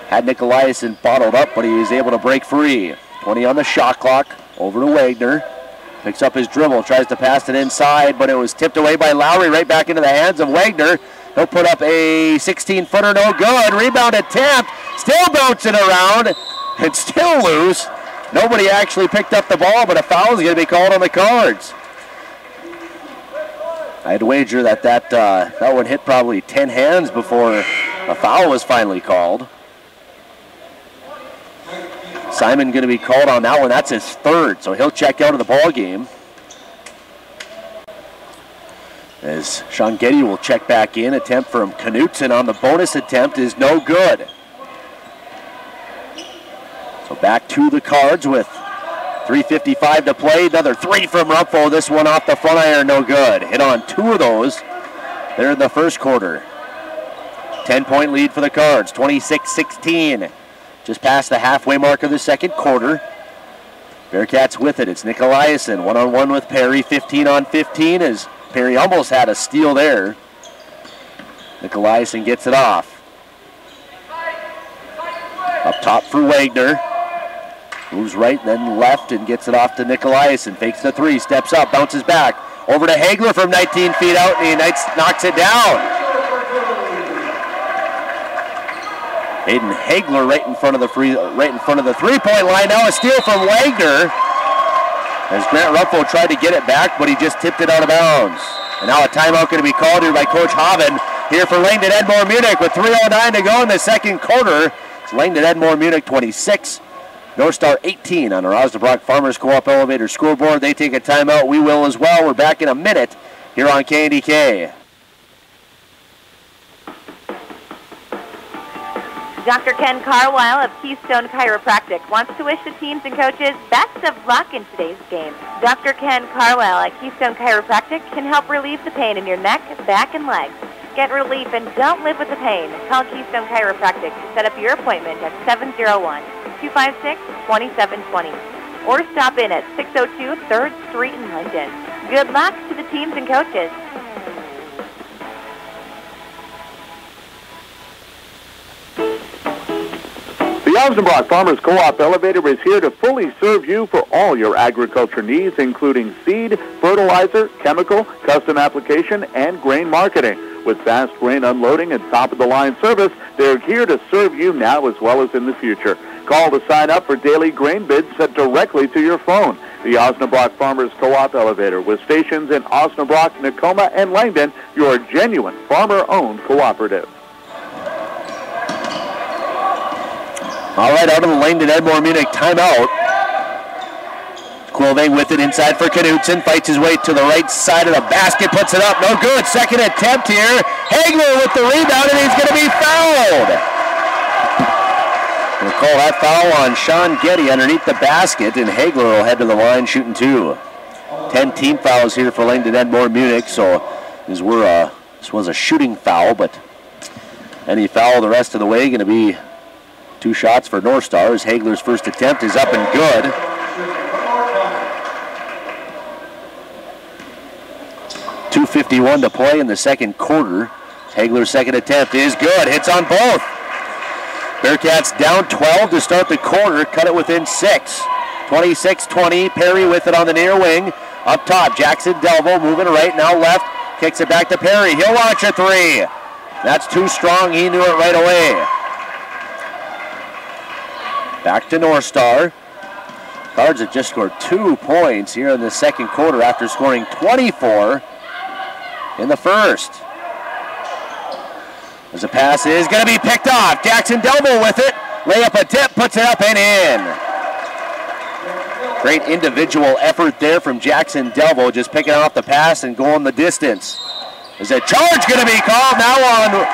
had Nicolaisen bottled up, but he was able to break free. 20 on the shot clock. Over to Wagner. Picks up his dribble, tries to pass it inside, but it was tipped away by Lowry right back into the hands of Wagner. He'll put up a 16-footer, no good. Rebound attempt, still bouncing around, and still loose. Nobody actually picked up the ball, but a foul is going to be called on the Cards. I'd wager that one hit probably 10 hands before a foul was finally called. Simon going to be called on that one. That's his third, so he'll check out of the ball game. As Sean Getty will check back in. Attempt from Knutson on the bonus attempt is no good. So back to the Cards with 3:55 to play. Another three from Rumpho. This one off the front iron, no good. Hit on two of those there in the first quarter. 10-point lead for the Cards, 26-16. Just past the halfway mark of the second quarter. Bearcats with it. It's Nikolaisen one-on-one with Perry, 15 on 15 as Perry almost had a steal there. Nikolaisen gets it off. Up top for Wagner. Moves right, then left, and gets it off to Nikolaisen. Fakes the three, steps up, bounces back. Over to Hagler from 19 feet out, and he knocks it down. Aiden Hagler right in front of the three-point line. Now a steal from Wagner. As Grant Rumpho tried to get it back, but he just tipped it out of bounds. And now a timeout going to be called here by Coach Hoven here for Langdon Edmore Munich with 3:09 to go in the second quarter. It's Langdon Edmore Munich 26, North Star 18 on our Osnabrück Farmers Co-op Elevator scoreboard. They take a timeout. We will as well. We're back in a minute here on KNDK. Dr. Ken Carlisle of Keystone Chiropractic wants to wish the teams and coaches best of luck in today's game. Dr. Ken Carlisle at Keystone Chiropractic can help relieve the pain in your neck, back, and legs. Get relief and don't live with the pain. Call Keystone Chiropractic to set up your appointment at 701-256-2720 or stop in at 602 3rd Street in Langdon. Good luck to the teams and coaches. The Osnabrück Farmers Co-op Elevator is here to fully serve you for all your agriculture needs, including seed, fertilizer, chemical, custom application, and grain marketing. With fast grain unloading and top-of-the-line service, they're here to serve you now as well as in the future. Call to sign up for daily grain bids sent directly to your phone. The Osnabrück Farmers Co-op Elevator, with stations in Osnabrück, Nakoma, and Langdon, your genuine farmer-owned cooperative. All right, out of the Langdon Edmore Munich timeout. Quilving with it inside for Knutson. Fights his way to the right side of the basket. Puts it up. No good. Second attempt here. Hagler with the rebound, and he's going to be fouled. We'll call that foul on Sean Getty underneath the basket, and Hagler will head to the line shooting two. 10 team fouls here for Langdon Edmore Munich, so this was a shooting foul, but any foul the rest of the way going to be two shots for North Stars. Hagler's first attempt is up and good. .251 to play in the second quarter. Hagler's second attempt is good. Hits on both. Bearcats down 12 to start the quarter. Cut it within 6. 26-20. Perry with it on the near wing. Up top, Jackson Delvo moving right, now left. Kicks it back to Perry. He'll launch a three. That's too strong. He knew it right away. Back to North Star. Cards have just scored 2 points here in the second quarter after scoring 24 in the first. As the pass is going to be picked off. Jackson Delvo with it. Layup attempt, puts it up and in. Great individual effort there from Jackson Delvo, just picking off the pass and going the distance. There's a charge going to be called now on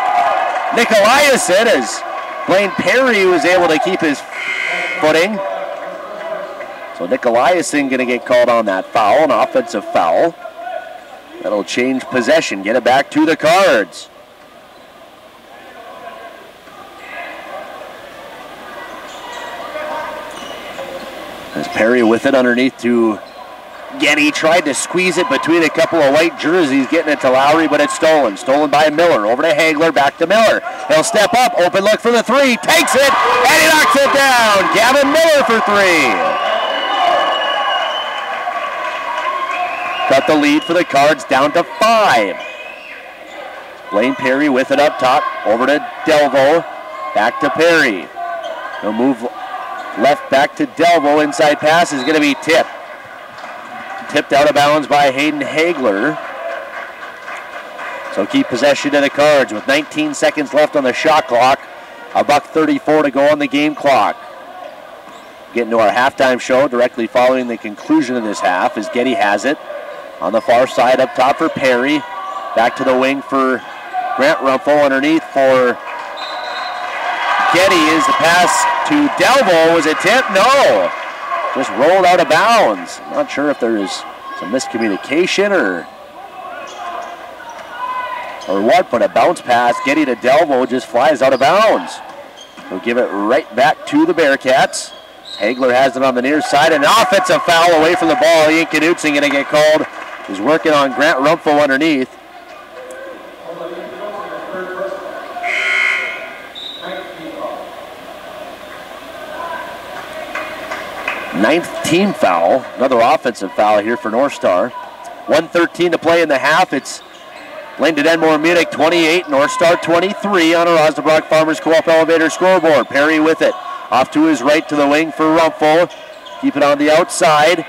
Nikolaisen as Blaine Perry was able to keep his footing. So Nikolaisen going to get called on that foul, an offensive foul. That'll change possession, get it back to the Cards. As Perry with it underneath to Getty, tried to squeeze it between a couple of white jerseys, getting it to Lowry, but it's stolen. Stolen by Miller. Over to Hagler, back to Miller. He'll step up, open look for the three, takes it, and he knocks it down. Gavin Miller for three. Cut the lead for the Cards down to 5. Blaine Perry with it up top, over to Delvo, back to Perry. He'll move Left back to Delvo. Inside pass is going to be tipped. Tipped out of bounds by Hayden Hagler. So keep possession of the Cards with 19 seconds left on the shot clock. $1:34 to go on the game clock. Getting to our halftime show directly following the conclusion of this half as Getty has it. On the far side up top for Perry. Back to the wing for Grant Rumpel. Underneath for Getty is the pass to Delvo. Was it tipped? No. Just rolled out of bounds. I'm not sure if there's some miscommunication or what, but a bounce pass. Getty to Delvo just flies out of bounds. We'll give it right back to the Bearcats. Hagler has it on the near side. An offensive foul away from the ball. Ian Knutson going to get called. He's working on Grant Rumpel underneath. Ninth team foul. Another offensive foul here for North Star. 1:13 to play in the half. It's Langdon Edmore Munich 28, North Star 23 on a Osnabrück Farmers Co-op Elevator scoreboard. Perry with it. Off to his right to the wing for Rumpel. Keep it on the outside.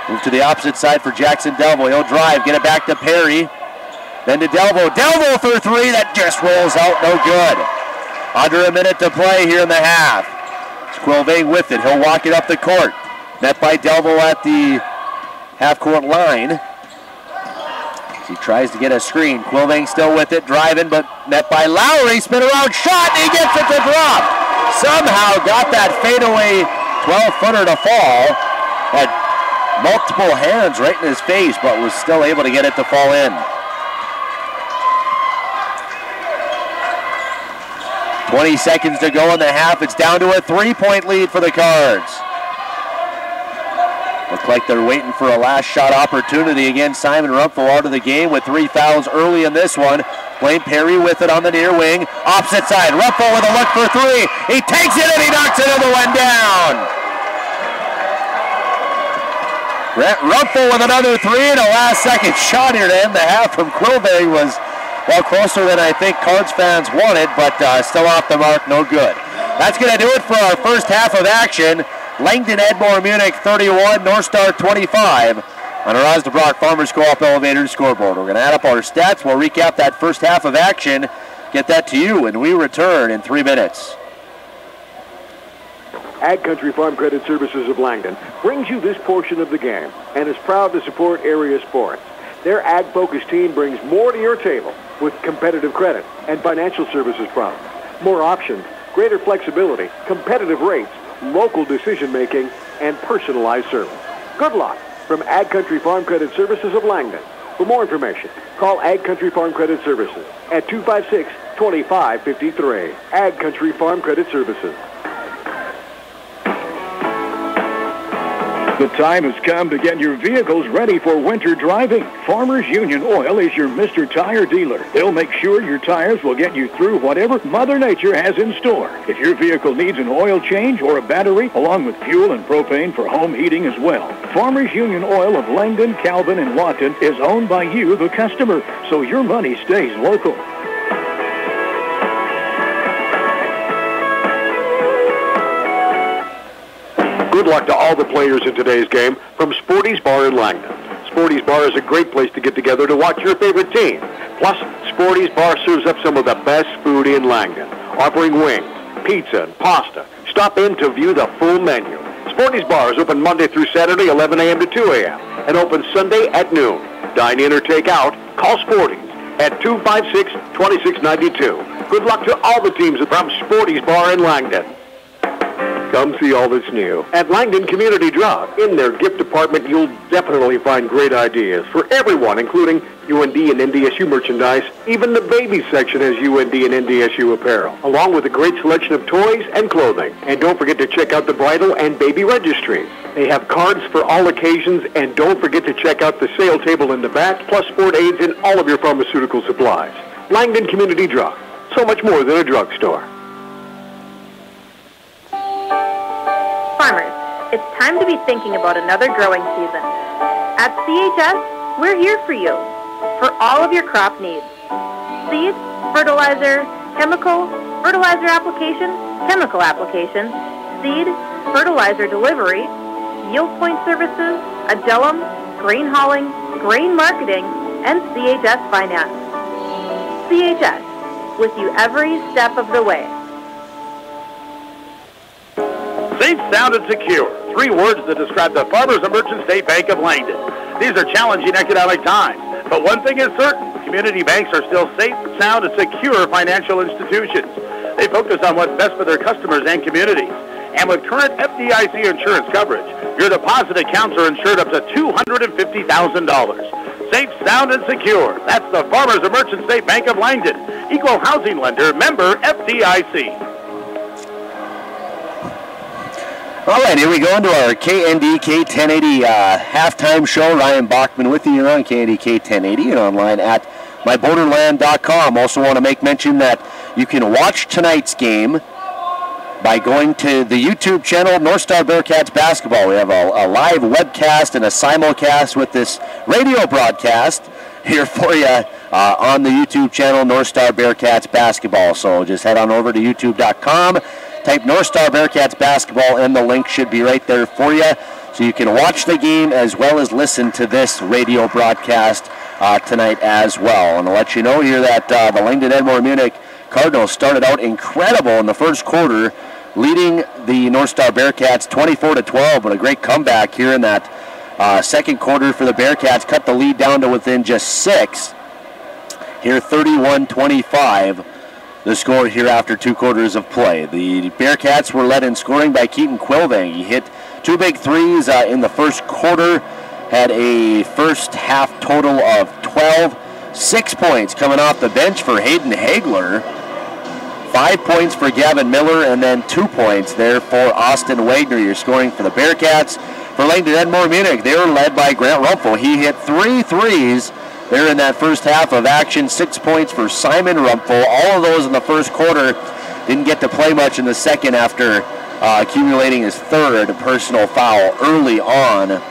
Move to the opposite side for Jackson Delvo. He'll drive, get it back to Perry. Then to Delvo. Delvo for three. That just rolls out, no good. Under a minute to play here in the half. It's Quilvane with it. He'll walk it up the court. Met by Delvo at the half-court line. He tries to get a screen. Quilvane still with it, driving, but met by Lowry. Spin around shot, and he gets it to drop. Somehow got that fadeaway 12-footer to fall. Had multiple hands right in his face, but was still able to get it to fall in. 20 seconds to go in the half. It's down to a 3-point lead for the Cards. Looks like they're waiting for a last shot opportunity. Again, Simon Rumpel out of the game with 3 fouls early in this one. Blaine Perry with it on the near wing. Opposite side, Rumpel with a look for three. He takes it and he knocks another one down. Grant Rumpel with another three and a last-second shot here to end the half from Quilvane was, well, closer than I think Cards fans wanted, but still off the mark, no good. That's going to do it for our first half of action. Langdon Edmore Munich 31, North Star 25 on our Osnabrück Farmers Co-op Elevator scoreboard. We're going to add up our stats. We'll recap that first half of action, get that to you, and we return in 3 minutes. Ag Country Farm Credit Services of Langdon brings you this portion of the game and is proud to support area sports. Their ag-focused team brings more to your table with competitive credit and financial services products, more options, greater flexibility, competitive rates, local decision-making, and personalized service. Good luck from Ag Country Farm Credit Services of Langdon. For more information, call Ag Country Farm Credit Services at 256-2553. Ag Country Farm Credit Services. The time has come to get your vehicles ready for winter driving. Farmers Union Oil is your Mr. Tire dealer. They'll make sure your tires will get you through whatever Mother Nature has in store. If your vehicle needs an oil change or a battery, along with fuel and propane for home heating as well, Farmers Union Oil of Langdon, Calvin, and Lawton is owned by you, the customer, so your money stays local. Good luck to all the players in today's game from Sporty's Bar in Langdon. Sporty's Bar is a great place to get together to watch your favorite team. Plus, Sporty's Bar serves up some of the best food in Langdon, offering wings, pizza, and pasta. Stop in to view the full menu. Sporty's Bar is open Monday through Saturday, 11 a.m. to 2 a.m., and open Sunday at noon. Dine in or take out, call Sporty's at 256-2692. Good luck to all the teams from Sporty's Bar in Langdon. Come see all that's new at Langdon Community Drug. In their gift department, you'll definitely find great ideas for everyone, including UND and NDSU merchandise. Even the baby section has UND and NDSU apparel, along with a great selection of toys and clothing. And don't forget to check out the bridal and baby registries. They have cards for all occasions, and don't forget to check out the sale table in the back, plus sport aids and all of your pharmaceutical supplies. Langdon Community Drug, so much more than a drugstore. Farmers, it's time to be thinking about another growing season. At CHS, we're here for you, for all of your crop needs. Seed, fertilizer, chemical applications, seed, fertilizer delivery, yield point services, Adelum, grain hauling, grain marketing, and CHS Finance. CHS, with you every step of the way. Safe, sound, and secure. 3 words that describe the Farmers and Merchant State Bank of Langdon. These are challenging economic times, but one thing is certain. Community banks are still safe, sound, and secure financial institutions. They focus on what's best for their customers and communities. And with current FDIC insurance coverage, your deposit accounts are insured up to $250,000. Safe, sound, and secure. That's the Farmers and Merchant State Bank of Langdon. Equal housing lender, member FDIC. All right, here we go into our KNDK 1080 halftime show. Ryan Bachman with you here on KNDK 1080 and online at myborderland.com. Also want to make mention that you can watch tonight's game by going to the YouTube channel, North Star Bearcats Basketball. We have a live webcast and a simulcast with this radio broadcast here for you on the YouTube channel, North Star Bearcats Basketball. So just head on over to youtube.com, type North Star Bearcats Basketball, and the link should be right there for you. So you can watch the game as well as listen to this radio broadcast tonight as well. And I'll let you know here that the Langdon Edmore Munich Cardinals started out incredible in the first quarter, leading the North Star Bearcats 24-12, but a great comeback here in that second quarter for the Bearcats. Cut the lead down to within just 6. Here 31-25, the score here after 2 quarters of play. The Bearcats were led in scoring by Keaton Quilvang. He hit 2 big threes in the first quarter, had a first half total of 12. 6 points coming off the bench for Hayden Hagler. 5 points for Gavin Miller, and then 2 points there for Austin Wagner. You're scoring for the Bearcats. For Langdon Edmore Munich, they were led by Grant Rumpel. He hit 3 threes there in that first half of action. 6 points for Simon Rumpel. All of those in the first quarter. Didn't get to play much in the second after accumulating his 3rd personal foul early on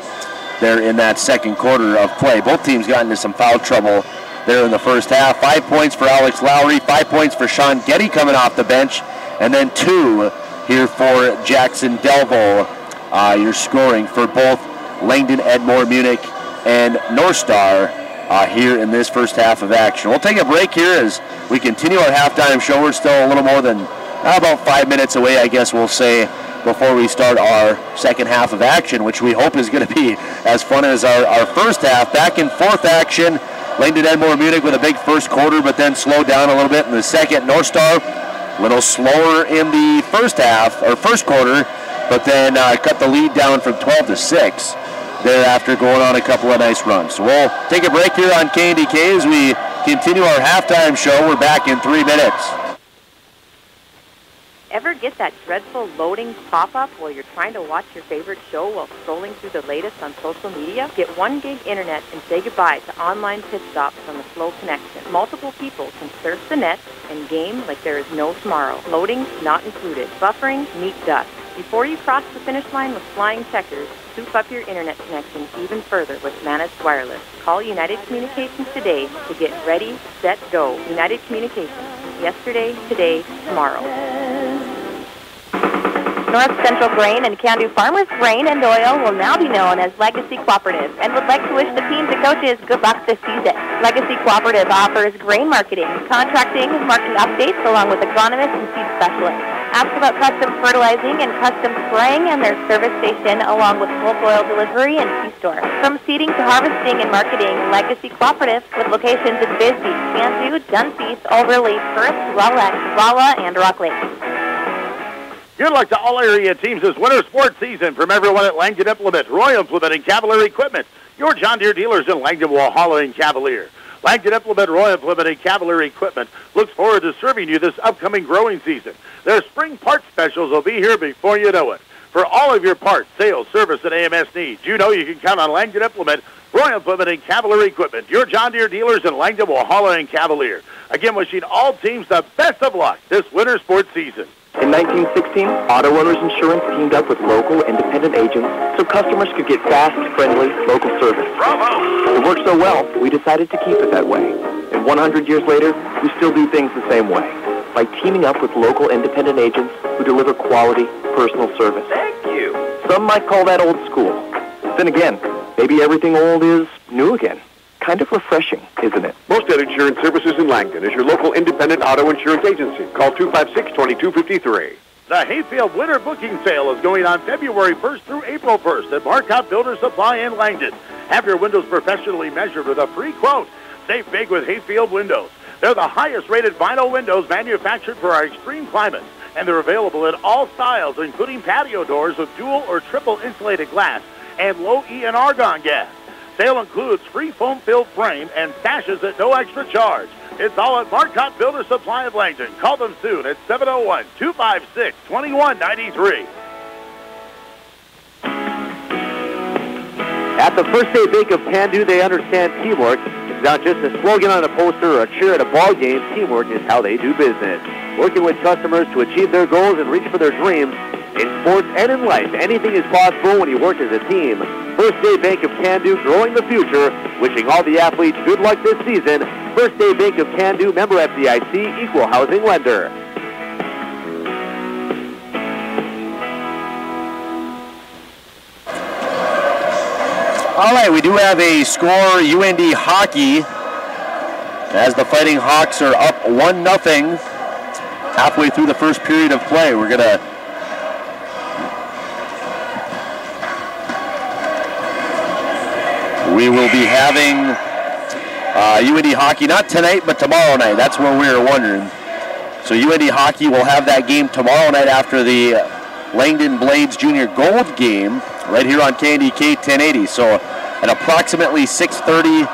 there in that second quarter of play. Both teams got into some foul trouble there in the first half. 5 points for Alex Lowry, 5 points for Sean Getty coming off the bench, and then 2 here for Jackson Delvaux. You're scoring for both Langdon Edmore Munich and North Star here in this first half of action. We'll take a break here as we continue our halftime show. We're still a little more than about 5 minutes away, I guess we'll say, before we start our second half of action, which we hope is going to be as fun as our first half. Back in fourth action, Langdon Edmore Munich with a big first quarter, but then slowed down a little bit in the second. North Star a little slower in the first quarter, but then cut the lead down from 12-6 thereafter, going on a couple of nice runs. So we'll take a break here on KNDK as we continue our halftime show. We're back in 3 minutes. Ever get that dreadful loading pop-up while you're trying to watch your favorite show while scrolling through the latest on social media? Get 1 gig internet and say goodbye to online pit stops from a slow connection. Multiple people can surf the net and game like there is no tomorrow. Loading not included. Buffering, meet dust. Before you cross the finish line with flying checkers, soup up your internet connection even further with Managed Wireless. Call United Communications today to get ready, set, go. United Communications. Yesterday, today, tomorrow. North Central Grain and Can-Do Farmers Grain and Oil will now be known as Legacy Cooperative and would like to wish the teams and coaches good luck this season. Legacy Cooperative offers grain marketing, contracting, marketing updates, along with agronomists and seed specialists. Ask about custom fertilizing and custom spraying and their service station, along with bulk oil delivery and C-store. From seeding to harvesting and marketing, Legacy Cooperative, with locations in Bisbee, Can-Do, Dunseith, Overley, Firth, Rowlett, Rolla, and Rock Lake. Good luck to all area teams this winter sports season. From everyone at Langdon Implement, Roy Implement, and Cavalier Equipment, your John Deere dealers in Langdon, Walhalla, and Cavalier. Langdon Implement, Roy Implement, and Cavalier Equipment looks forward to serving you this upcoming growing season. Their spring parts specials will be here before you know it. For all of your parts, sales, service, and AMS needs, you know you can count on Langdon Implement, Roy Implement, and Cavalier Equipment, your John Deere dealers in Langdon, Walhalla, and Cavalier. Again, wishing all teams the best of luck this winter sports season. In 1916, Auto Owners Insurance teamed up with local independent agents so customers could get fast, friendly, local service. Bravo! It worked so well, we decided to keep it that way. And 100 years later, we still do things the same way. by teaming up with local independent agents who deliver quality, personal service. Thank you. Some might call that old school. Then again, maybe everything old is new again. Kind of refreshing, isn't it? Mosted Insurance Services in Langdon is your local independent auto insurance agency. Call 256-2253. The Hayfield Winter Booking Sale is going on February 1st through April 1st at Marcotte Builder Supply in Langdon. Have your windows professionally measured with a free quote. Save big with Hayfield Windows. They're the highest-rated vinyl windows manufactured for our extreme climates, and they're available in all styles, including patio doors with dual or triple insulated glass and low E and argon gas. Sale includes free foam-filled frame and stashes at no extra charge. It's all at Marcotte Builder Supply of Langdon. Call them soon at 701-256-2193. At the First State Bank of Can-Do, they understand teamwork. It's not just a slogan on a poster or a cheer at a ball game. Teamwork is how they do business. Working with customers to achieve their goals and reach for their dreams. In sports and in life, anything is possible when you work as a team. First State Bank of Can-Do, growing the future. Wishing all the athletes good luck this season. First State Bank of Can-Do, member FDIC, equal housing lender. All right, we do have a score, UND hockey, as the Fighting Hawks are up 1-0 halfway through the first period of play. We're going to we will be having UND hockey, not tonight, but tomorrow night. That's what we were wondering. So UND hockey will have that game tomorrow night after the Langdon Blades Junior Gold game right here on KNDK 1080. So at approximately 6:30,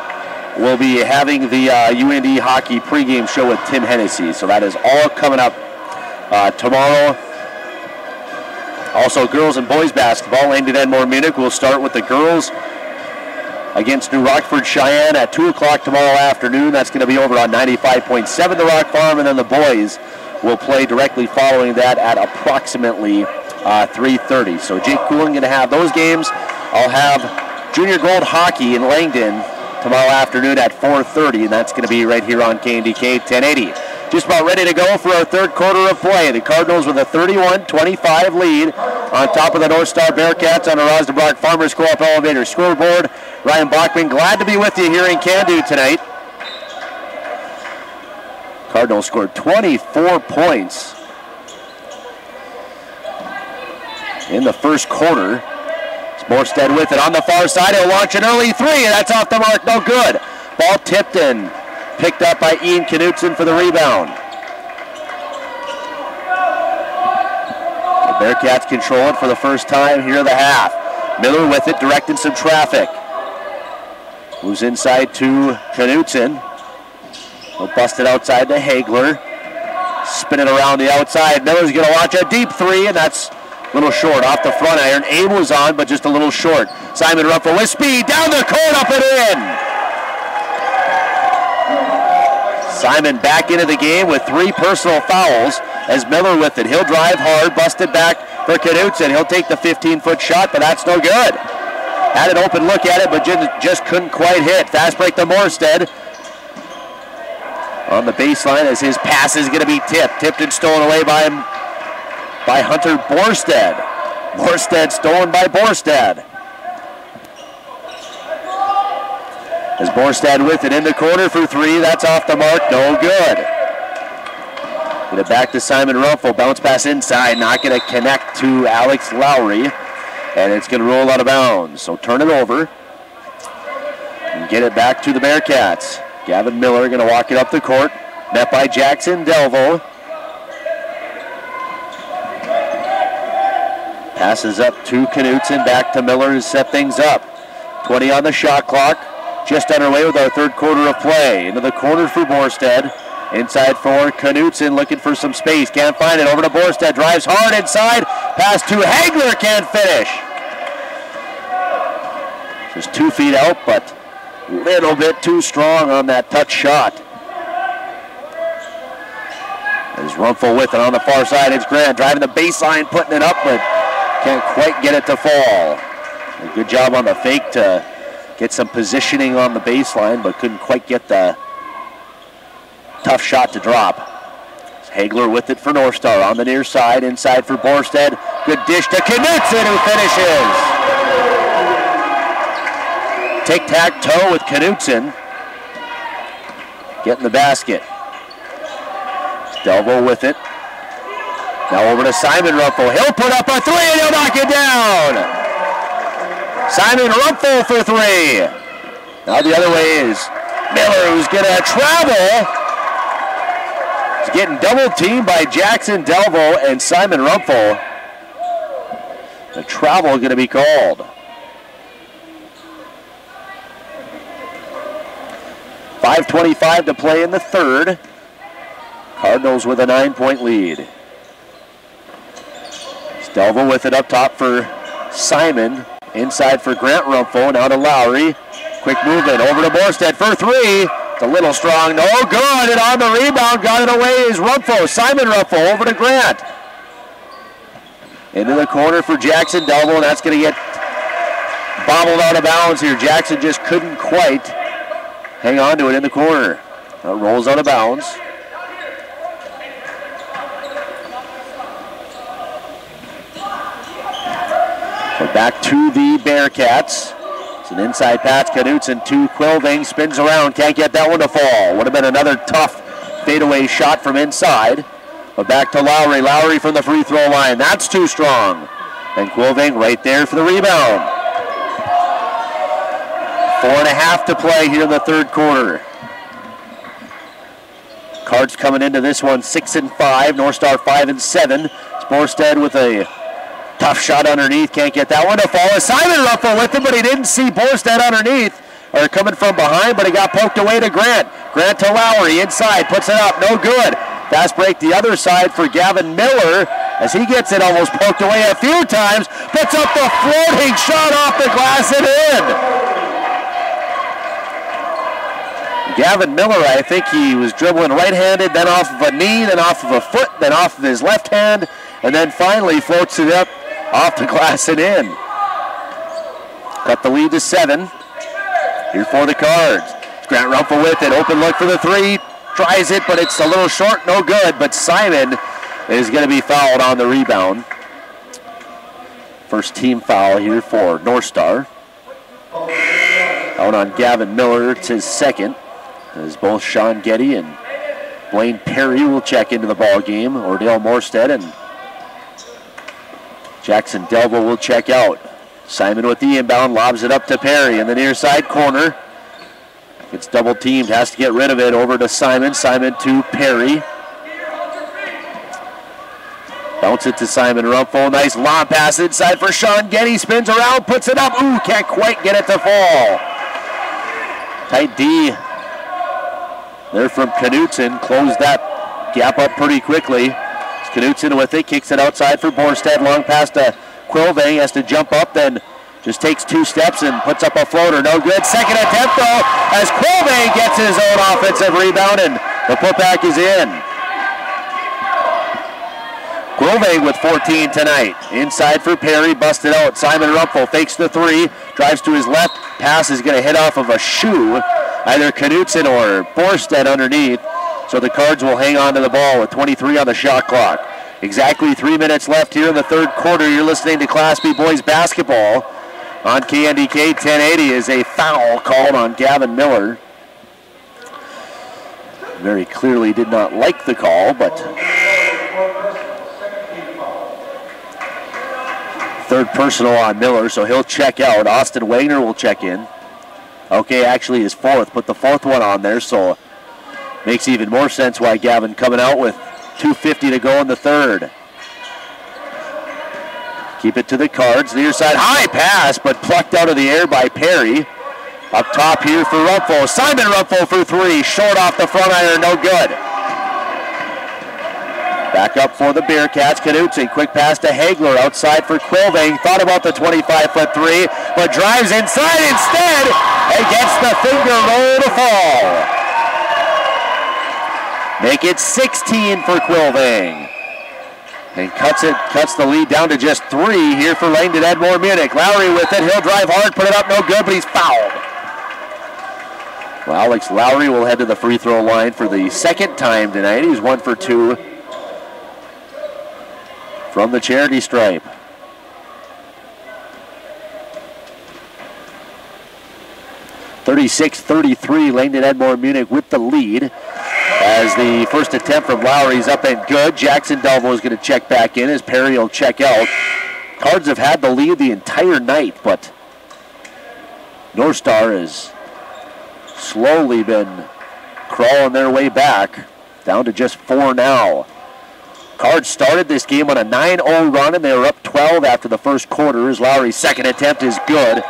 we'll be having the UND hockey pregame show with Tim Hennessy. So that is all coming up tomorrow. Also, girls and boys basketball. Langdon Edmore Munich will start with the girls against New Rockford Cheyenne at 2 o'clock tomorrow afternoon. That's going to be over on 95.7 The Rock Farm, and then the boys will play directly following that at approximately 3:30. So Jake Cooling going to have those games. I'll have Junior Gold Hockey in Langdon tomorrow afternoon at 4:30, and that's going to be right here on KNDK 1080. Just about ready to go for our third quarter of play. The Cardinals with a 31-25 lead on top of the North Star Bearcats on the Rosnabrock Farmers Co-op Elevator scoreboard. Ryan Bachman, glad to be with you here in Can-Do tonight. Cardinals scored 24 points in the first quarter. It's Morstead with it on the far side. He'll launch an early three, and that's off the mark. No good. Ball tipped in. Picked up by Ian Knutson for the rebound. The Bearcats control it for the first time here in the half. Miller with it, directing some traffic. Moves inside to Knutson. He'll bust it outside to Hagler. Spin it around the outside. Miller's going to launch a deep three, and that's a little short. Off the front iron. Aim was on, but just a little short. Simon Ruffle with speed. Down the court, up and in. Simon back into the game with 3 personal fouls as Miller with it. He'll drive hard, busted back for Knutson. He'll take the 15-foot shot, but that's no good. Had an open look at it, but just couldn't quite hit. Fast break to Morstead on the baseline as his pass is going to be tipped. Tipped and stolen away by Hunter Borstead. Borstead stolen by Borstead. As Borstead with it in the corner for 3. That's off the mark. No good. Get it back to Simon Ruffle. Bounce pass inside. Not going to connect to Alex Lowry. And it's going to roll out of bounds. So turn it over. And get it back to the Bearcats. Gavin Miller going to walk it up the court. Met by Jackson Delvo. Passes up to Knutson. Back to Miller to set things up. 20 on the shot clock. Just underway with our third quarter of play. Into the corner for Borstead. Inside for Knutson, looking for some space. Can't find it. Over to Borstead. Drives hard inside. Pass to Hagler. Can't finish. Just 2 feet out, but a little bit too strong on that touch shot. There's Rumpel with it on the far side. It's Grant driving the baseline, putting it up, but can't quite get it to fall. A good job on the fake to get some positioning on the baseline, but couldn't quite get the tough shot to drop. Hagler with it for North Star on the near side, inside for Borstead. Good dish to Knutson, who finishes. Tic-tac-toe with Knutson. Getting the basket. Delvo with it. Now over to Simon Rumpel. He'll put up a three and he'll knock it down. Simon Rumpel for three. Now the other way is Miller, who's going to travel. He's getting double teamed by Jackson Delvo and Simon Rumpel. The travel going to be called. 5:25 to play in the third. Cardinals with a 9-point lead. Delvo with it up top for Simon. Inside for Grant Rumpel. Now to Lowry. Quick movement over to Borstead for three. It's a little strong. No good. And on the rebound, got it away is Rumpel. Simon Rumpel over to Grant. Into the corner for Jackson Delvo, and that's going to get bobbled out of bounds here. Jackson just couldn't quite hang on to it in the corner. It rolls out of bounds. So back to the Bearcats. It's an inside pass. Knutson to Quilving. Spins around. Can't get that one to fall. Would have been another tough fadeaway shot from inside. But back to Lowry. Lowry from the free throw line. That's too strong. And Quilving right there for the rebound. 4.5 to play here in the third quarter. Cards coming into this one 6-5. North Star 5-7. Borstead with a tough shot underneath. Can't get that one to fall. Simon Rumpel with it, but he didn't see Borstead underneath. Or coming from behind, but he got poked away to Grant. Grant to Lowry. Inside. Puts it up. No good. Fast break the other side for Gavin Miller as he gets it almost poked away a few times. Puts up the floating shot off the glass and in. Gavin Miller, I think he was dribbling right-handed, then off of a knee, then off of a foot, then off of his left hand, and then finally floats it up off the glass and in. Cut the lead to 7. Here for the Cards. Grant Rumpel with it. Open look for the three. Tries it, but it's a little short. No good. But Simon is going to be fouled on the rebound. First team foul here for North Star. Out on Gavin Miller. It's his second. As both Sean Getty and Blaine Perry will check into the ball game. Ordale Morstead and Jackson Delvo will check out. Simon with the inbound, lobs it up to Perry in the near side corner. Gets double teamed, has to get rid of it. Over to Simon. Simon to Perry. Bounce it to Simon Rumpel. Nice lob pass inside for Sean Getty. Spins around, puts it up. Ooh, can't quite get it to fall. Tight D there from Knutson. Closed that gap up pretty quickly. Knutson with it, kicks it outside for Borstead. Long pass to Quilving, has to jump up, then just takes 2 steps and puts up a floater. No good. Second attempt though, as Quilving gets his own offensive rebound and the putback is in. Quilving with 14 tonight. Inside for Perry, busted out. Simon Rumpel fakes the three, drives to his left. Pass is going to hit off of a shoe. Either Knutson or Borstead underneath. So the Cards will hang on to the ball with 23 on the shot clock. Exactly 3 minutes left here in the third quarter. You're listening to Class B Boys Basketball on KNDK 1080. Is a foul called on Gavin Miller. Very clearly did not like the call, but third personal on Miller, so he'll check out. Austin Wagner will check in. Okay, actually his fourth, put the fourth one on there, so makes even more sense why Gavin coming out with 2:50 to go in the third. Keep it to the Cards. Near side, high pass, but plucked out of the air by Perry. Up top here for Rumpel. Simon Rumpel for three. Short off the front iron, no good. Back up for the Bearcats. Knutson, quick pass to Hagler. Outside for Quilving. Thought about the 25-foot three, but drives inside instead and gets the finger roll to fall. Make it 16 for Quilving. And cuts the lead down to just 3 here for Langdon Edmore Munich. Lowry with it. He'll drive hard, put it up, no good, but he's fouled. Well, Alex Lowry will head to the free throw line for the second time tonight. He's 1 for 2 from the charity stripe. (36-33), Langdon Edmore Munich with the lead. As the first attempt from Lowry's up and good. Jackson Delvo is going to check back in as Perry will check out. Cards have had the lead the entire night, but North Star has slowly been crawling their way back, down to just 4 now. Cards started this game on a 9-0 run, and they were up 12 after the first quarter as Lowry's second attempt is good.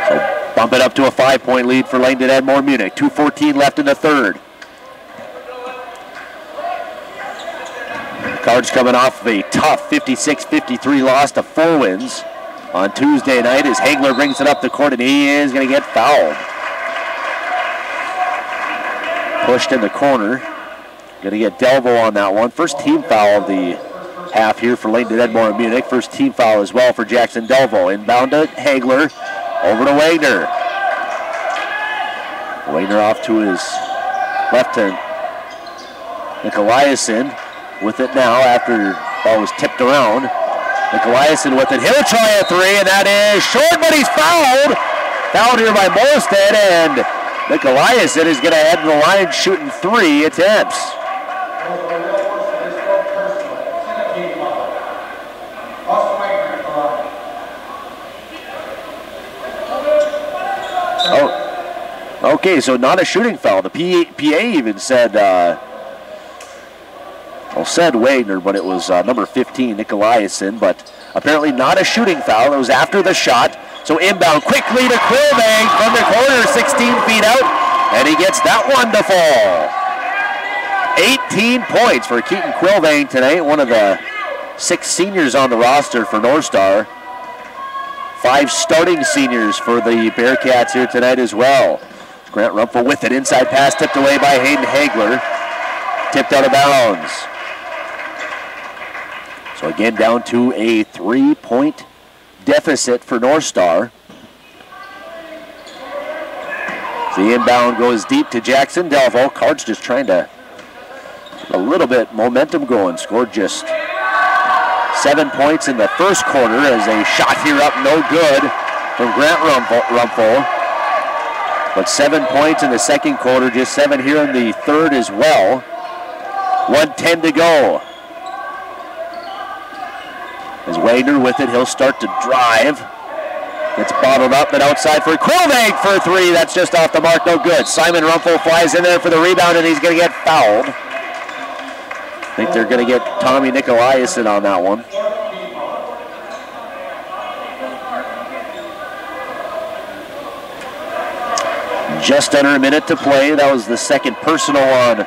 So bump it up to a 5-point lead for Langdon Edmore Munich. 2:14 left in the third. Cards coming off of a tough 56-53 loss to Four Winds on Tuesday night as Hagler brings it up the court, and he is going to get fouled. Pushed in the corner. Going to get Delvo on that one. First team foul of the half here for Langdon Edmore Munich. First team foul as well for Jackson Delvo. Inbound to Hagler. Over to Wagner. Wagner off to his left to Nicolaisen with it now after the ball was tipped around. Nicolaisen with it. He'll try a three, and that is short, but he's fouled. Fouled here by Morstead, and Nicolaisen is going to head to the line shooting 3 attempts. Oh, okay, so not a shooting foul. The PA even said, said Wagner, but it was number 15, Nicolaisen, but apparently not a shooting foul. It was after the shot. So inbound quickly to Quilvang from the corner, 16 feet out, and he gets that one to fall. 18 points for Keaton Quilvang tonight, one of the 6 seniors on the roster for North Star. 5 starting seniors for the Bearcats here tonight as well. Grant Rumpel with it, inside pass tipped away by Hayden Hagler. Tipped out of bounds. So again, down to a 3-point deficit for North Star. The inbound goes deep to Jackson Delvo. Cards just trying to get a little bit momentum going. Scored just 7 points in the first quarter as a shot here up no good from Grant Rumpel. But 7 points in the second quarter, just 7 here in the third as well. 1:10 to go. As Wagner with it, he'll start to drive. Gets bottled up and outside for Quilvang for 3. That's just off the mark, no good. Simon Rumpel flies in there for the rebound, and he's going to get fouled. I think they're going to get Tommy Nicolaisen on that one. Just under a minute to play. That was the second personal on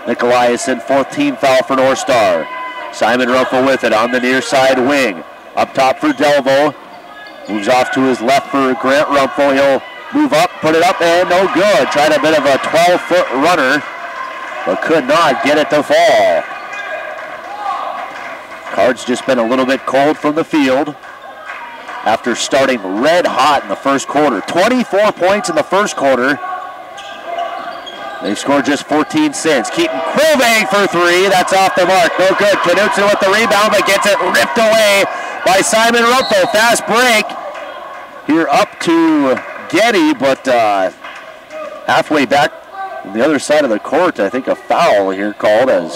Nicolaisen. 4th team foul for North Star. Simon Rumpel with it on the near side wing. Up top for Delvo. Moves off to his left for Grant Rumpel. He'll move up, put it up, and no good. Tried a bit of a 12-foot runner, but could not get it to fall. Cards just been a little bit cold from the field after starting red hot in the first quarter. 24 points in the first quarter. They've scored just 14 since. Keaton Quilvang for 3. That's off the mark. No good. Knutson with the rebound, but gets it ripped away by Simon Rumpel. Fast break here up to Getty, but halfway back on the other side of the court, I think a foul here called as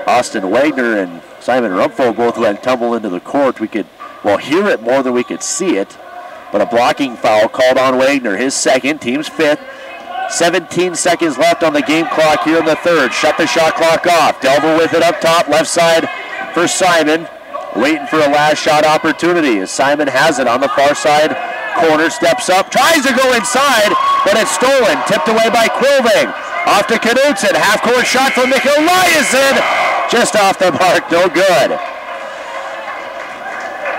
Austin Wagner and Simon Rumpel both went tumble into the court. We could, hear it more than we could see it, but a blocking foul called on Wagner. His second, team's 5th. 17 seconds left on the game clock here in the third. Shut the shot clock off. Delvo with it up top, left side for Simon. Waiting for a last shot opportunity as Simon has it on the far side corner. Steps up, tries to go inside, but it's stolen. Tipped away by Quilvang. Off to Knutson. Half-court shot from Nicolaisen. Just off the mark, no good.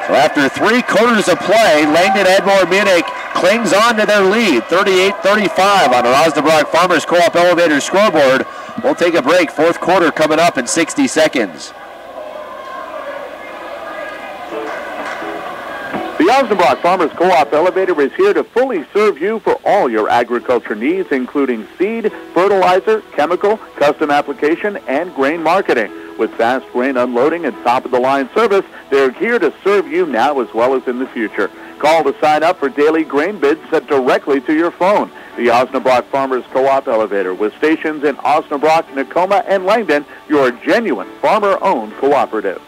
So after 3 quarters of play, Langdon Edmore Munich clings on to their lead, 38-35 on the Osnabrück Farmers Co-op Elevator scoreboard. We'll take a break. 4th quarter coming up in 60 seconds. The Osnabrück Farmers Co-op Elevator is here to fully serve you for all your agriculture needs, including seed, fertilizer, chemical, custom application, and grain marketing. With fast grain unloading and top-of-the-line service, they're here to serve you now as well as in the future. Call to sign up for daily grain bids sent directly to your phone. The Osnabrück Farmers Co-op Elevator, with stations in Osnabrück, Nakoma, and Langdon, your genuine farmer-owned cooperative.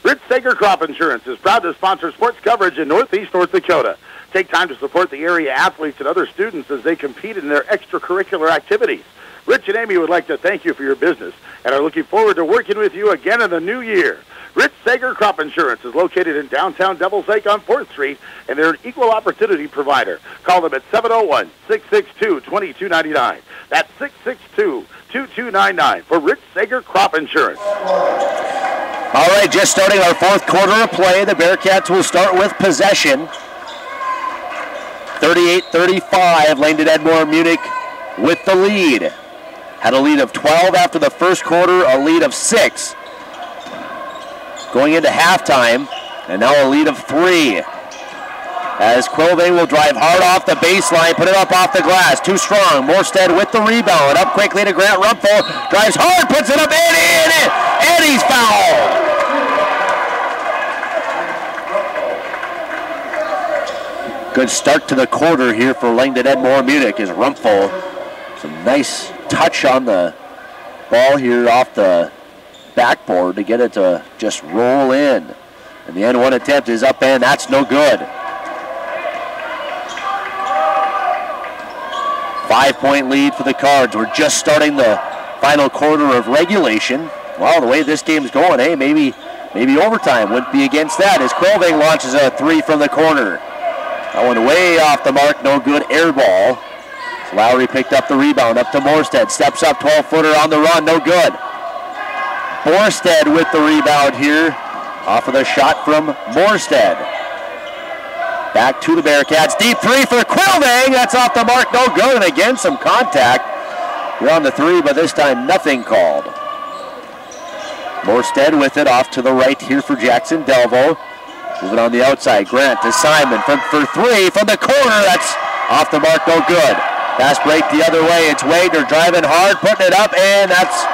Rich Sager Crop Insurance is proud to sponsor sports coverage in Northeast North Dakota. Take time to support the area athletes and other students as they compete in their extracurricular activities. Rich and Amy would like to thank you for your business and are looking forward to working with you again in the new year. Rich Sager Crop Insurance is located in downtown Devil's Lake on 4th Street, and they're an equal opportunity provider. Call them at 701-662-2299. That's 662-2299 for Rich Sager Crop Insurance. All right, just starting our fourth quarter of play. The Bearcats will start with possession. 38-35, Langdon Edmore Munich with the lead. Had a lead of 12 after the first quarter, a lead of 6 going into halftime, and now a lead of 3. As Quilving will drive hard off the baseline, put it up off the glass. Too strong. Morstead with the rebound. Up quickly to Grant Rumpel. Drives hard, puts it up, and he's fouled. Good start to the quarter here for Langdon Edmore Munich as Rumpel. Some nice touch on the ball here off the backboard to get it to just roll in. And the end one attempt is up, and that's no good. 5-point lead for the Cards. We're just starting the final quarter of regulation. Well, the way this game's going, hey, maybe overtime wouldn't be against that as Quilving launches a 3 from the corner. That one way off the mark, no good, air ball. So Lowry picked up the rebound, up to Morstead. Steps up, 12-footer on the run, no good. Morstead with the rebound here, off of the shot from Morstead. Back to the Bearcats, deep 3 for Quilving. That's off the mark, no good, and again some contact. We're on the 3, but this time nothing called. Morstead with it off to the right here for Jackson Delvo. Moving on the outside, Grant to Simon for 3 from the corner. That's off the mark, no good. Fast break the other way. It's Wagner driving hard, putting it up, and that's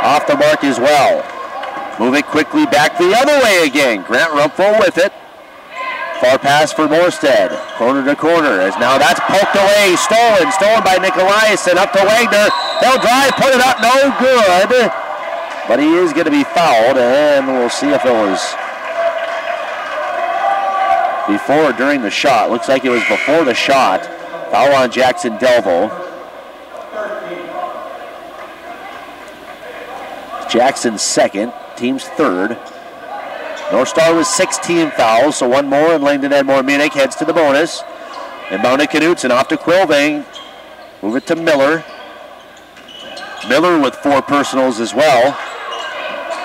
off the mark as well. Moving quickly back the other way again. Grant Rumpel with it. Far pass for Morstead. Corner to corner. As now that's poked away. Stolen by Nicolaisen. Up to Wagner. They'll drive, put it up, no good. But he is going to be fouled, and we'll see if it was before or during the shot. Looks like it was before the shot. Foul on Jackson Delvo. Jackson's second, team's third. North Star with 16 fouls, so one more, and Langdon Edmore Munich heads to the bonus. Inbound to Knutson, off to Quilving. Move it to Miller. Miller with 4 personals as well.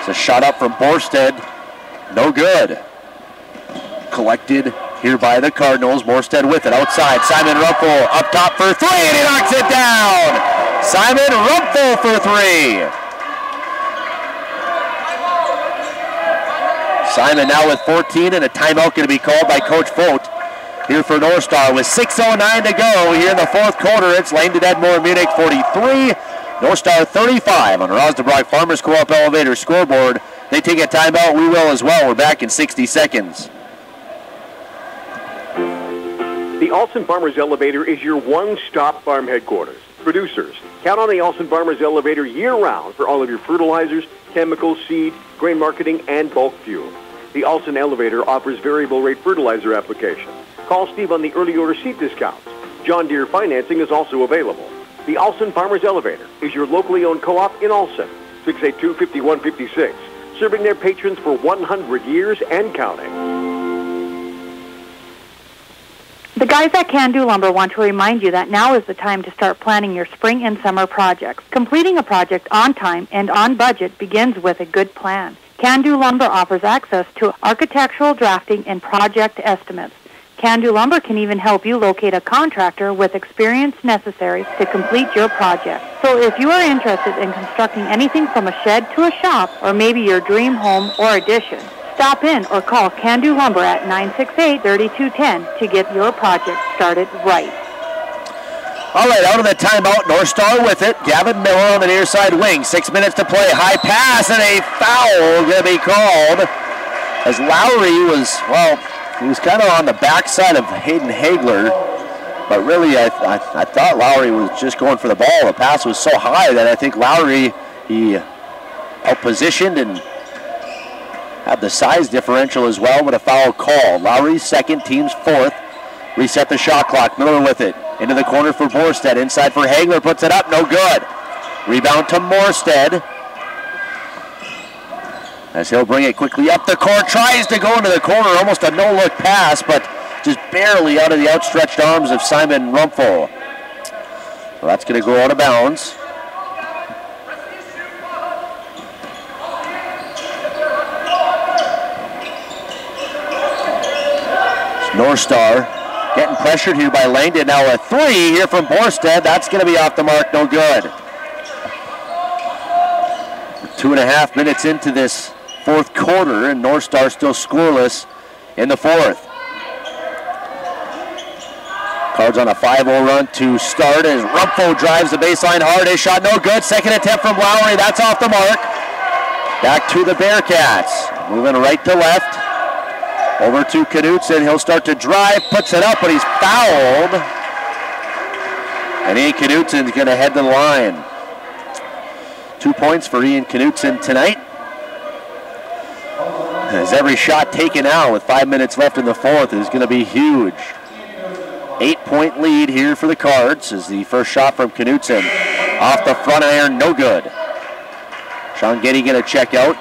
It's a shot up from Morstead. No good. Collected here by the Cardinals. Morstead with it outside. Simon Rumpel up top for 3, and he knocks it down. Simon Rumpel for 3. Simon now with 14, and a timeout going to be called by Coach Vogt here for North Star with 6:09 to go here in the fourth quarter. It's Langdon Edmore Munich 43, North Star 35 on the Osnabrück Farmers Co-op Elevator scoreboard. They take a timeout, we will as well. We're back in 60 seconds. The Alson Farmers Elevator is your one-stop farm headquarters. Producers, count on the Alson Farmers Elevator year-round for all of your fertilizers, chemicals, seed, grain marketing, and bulk fuel. The Alson Elevator offers variable rate fertilizer application. Call Steve on the early order seed discounts. John Deere financing is also available. The Alson Farmers Elevator is your locally owned co-op in Alson, 682-5156, serving their patrons for 100 years and counting. The guys at Can Do Lumber want to remind you that now is the time to start planning your spring and summer projects. Completing a project on time and on budget begins with a good plan. Can Do Lumber offers access to architectural drafting and project estimates. Can Do Lumber can even help you locate a contractor with experience necessary to complete your project. So if you are interested in constructing anything from a shed to a shop, or maybe your dream home or addition, Stop in or call Can-Do Lumber at 968-3210 to get your project started right. All right, out of the timeout, North Star with it. Gavin Miller on the near side wing. 6 minutes to play. High pass and a foul going to be called as Lowry was, well, he was kind of on the backside of Hayden Hagler, but really I thought Lowry was just going for the ball. The pass was so high that I think Lowry, he out-positioned and had the size differential as well, but a foul call. Lowry's second, team's fourth. Reset the shot clock. Miller with it. Into the corner for Borstead. Inside for Hagler. Puts it up. No good. Rebound to Morstead. As he'll bring it quickly up the court. Tries to go into the corner. Almost a no-look pass, but just barely out of the outstretched arms of Simon Rumpel. Well, that's going to go out of bounds. North Star getting pressured here by Langdon. Now a three here from Borstead. That's going to be off the mark. No good. 2.5 minutes into this fourth quarter, and North Star still scoreless in the fourth. Cards on a 5-0 run to start as Rumpel drives the baseline hard. His shot no good. Second attempt from Lowry. That's off the mark. Back to the Bearcats. Moving right to left. Over to Knutson. He'll start to drive. Puts it up, but he's fouled. And Ian Knutson's going to head to the line. 2 points for Ian Knutson tonight. As every shot taken out with 5 minutes left in the fourth is going to be huge. 8-point lead here for the Cards as the first shot from Knutson off the front iron, no good. Sean Getty going to check out.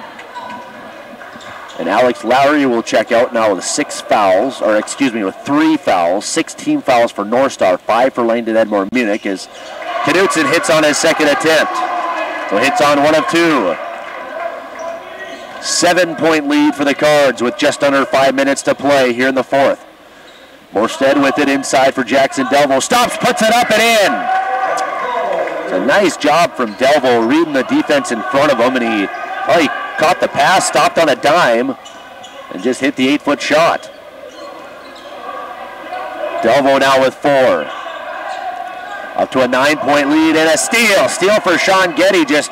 And Alex Lowry will check out now with 3 fouls. 16 fouls for North Star, 5 for Langdon Edmore Munich as Knutson hits on his second attempt. So hits on 1 of 2. 7-point lead for the Cards with just under 5 minutes to play here in the fourth. Morstead with it inside for Jackson Delvaux. Stops, puts it up and in. It's a nice job from Delvaux reading the defense in front of him, and he caught the pass, stopped on a dime, and just hit the 8-foot shot. Delvaux now with 4. Up to a 9-point lead and a steal. Steal for Sean Getty, just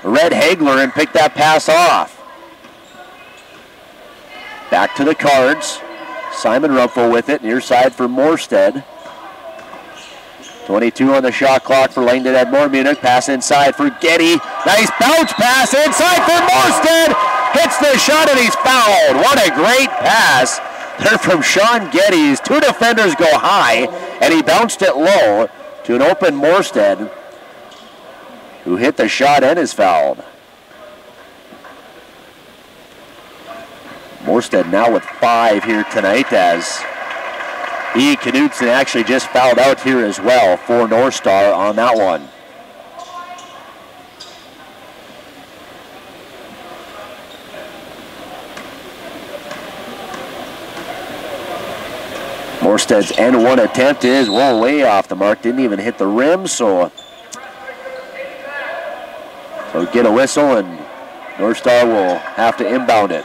read Hagler and picked that pass off. Back to the Cards. Simon Rumpel with it, near side for Morstead. 22 on the shot clock for Langdon Edmore Munich. Pass inside for Getty. Nice bounce pass inside for Morstead. Hits the shot and he's fouled. What a great pass there from Sean Getty. His 2 defenders go high and he bounced it low to an open Morstead, who hit the shot and is fouled. Morstead now with 5 here tonight as E. Knutson actually just fouled out here as well for North Star on that one. Morstead's N1 attempt is well way off the mark. Didn't even hit the rim, so get a whistle and North Star will have to inbound it.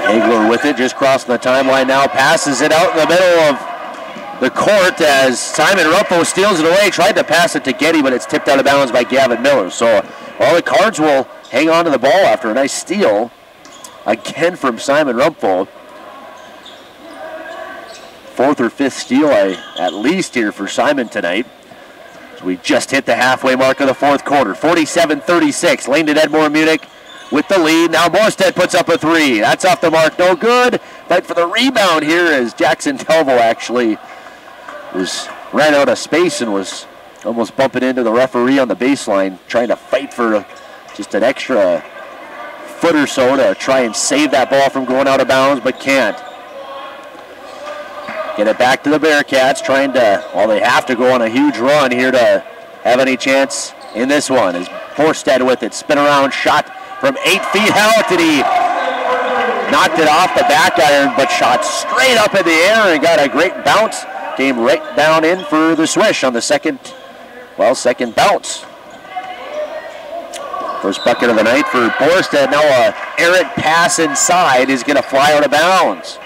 Hagler with it, just crossing the timeline now, passes it out in the middle of the court as Simon Rumpel steals it away, tried to pass it to Getty, but it's tipped out of bounds by Gavin Miller. So, the Cards will hang on to the ball after a nice steal, again from Simon Rumpel. 4th or 5th steal at least here for Simon tonight. So we just hit the halfway mark of the fourth quarter. 47-36, Langdon Edmore Munich with the lead. Now Morstead puts up a 3. That's off the mark, no good. Fight for the rebound here as Jackson Delvaux actually ran out of space and was almost bumping into the referee on the baseline, trying to fight for just an extra foot or so to try and save that ball from going out of bounds, but can't. Get it back to the Bearcats, trying to, they have to go on a huge run here to have any chance in this one. As Morstead with it, spin around shot from 8 feet out, and he knocked it off the back iron, but shot straight up in the air and got a great bounce. Came right down in for the swish on the second well, second bounce. First bucket of the night for Borstead. Now a errant pass inside is going to fly out of bounds.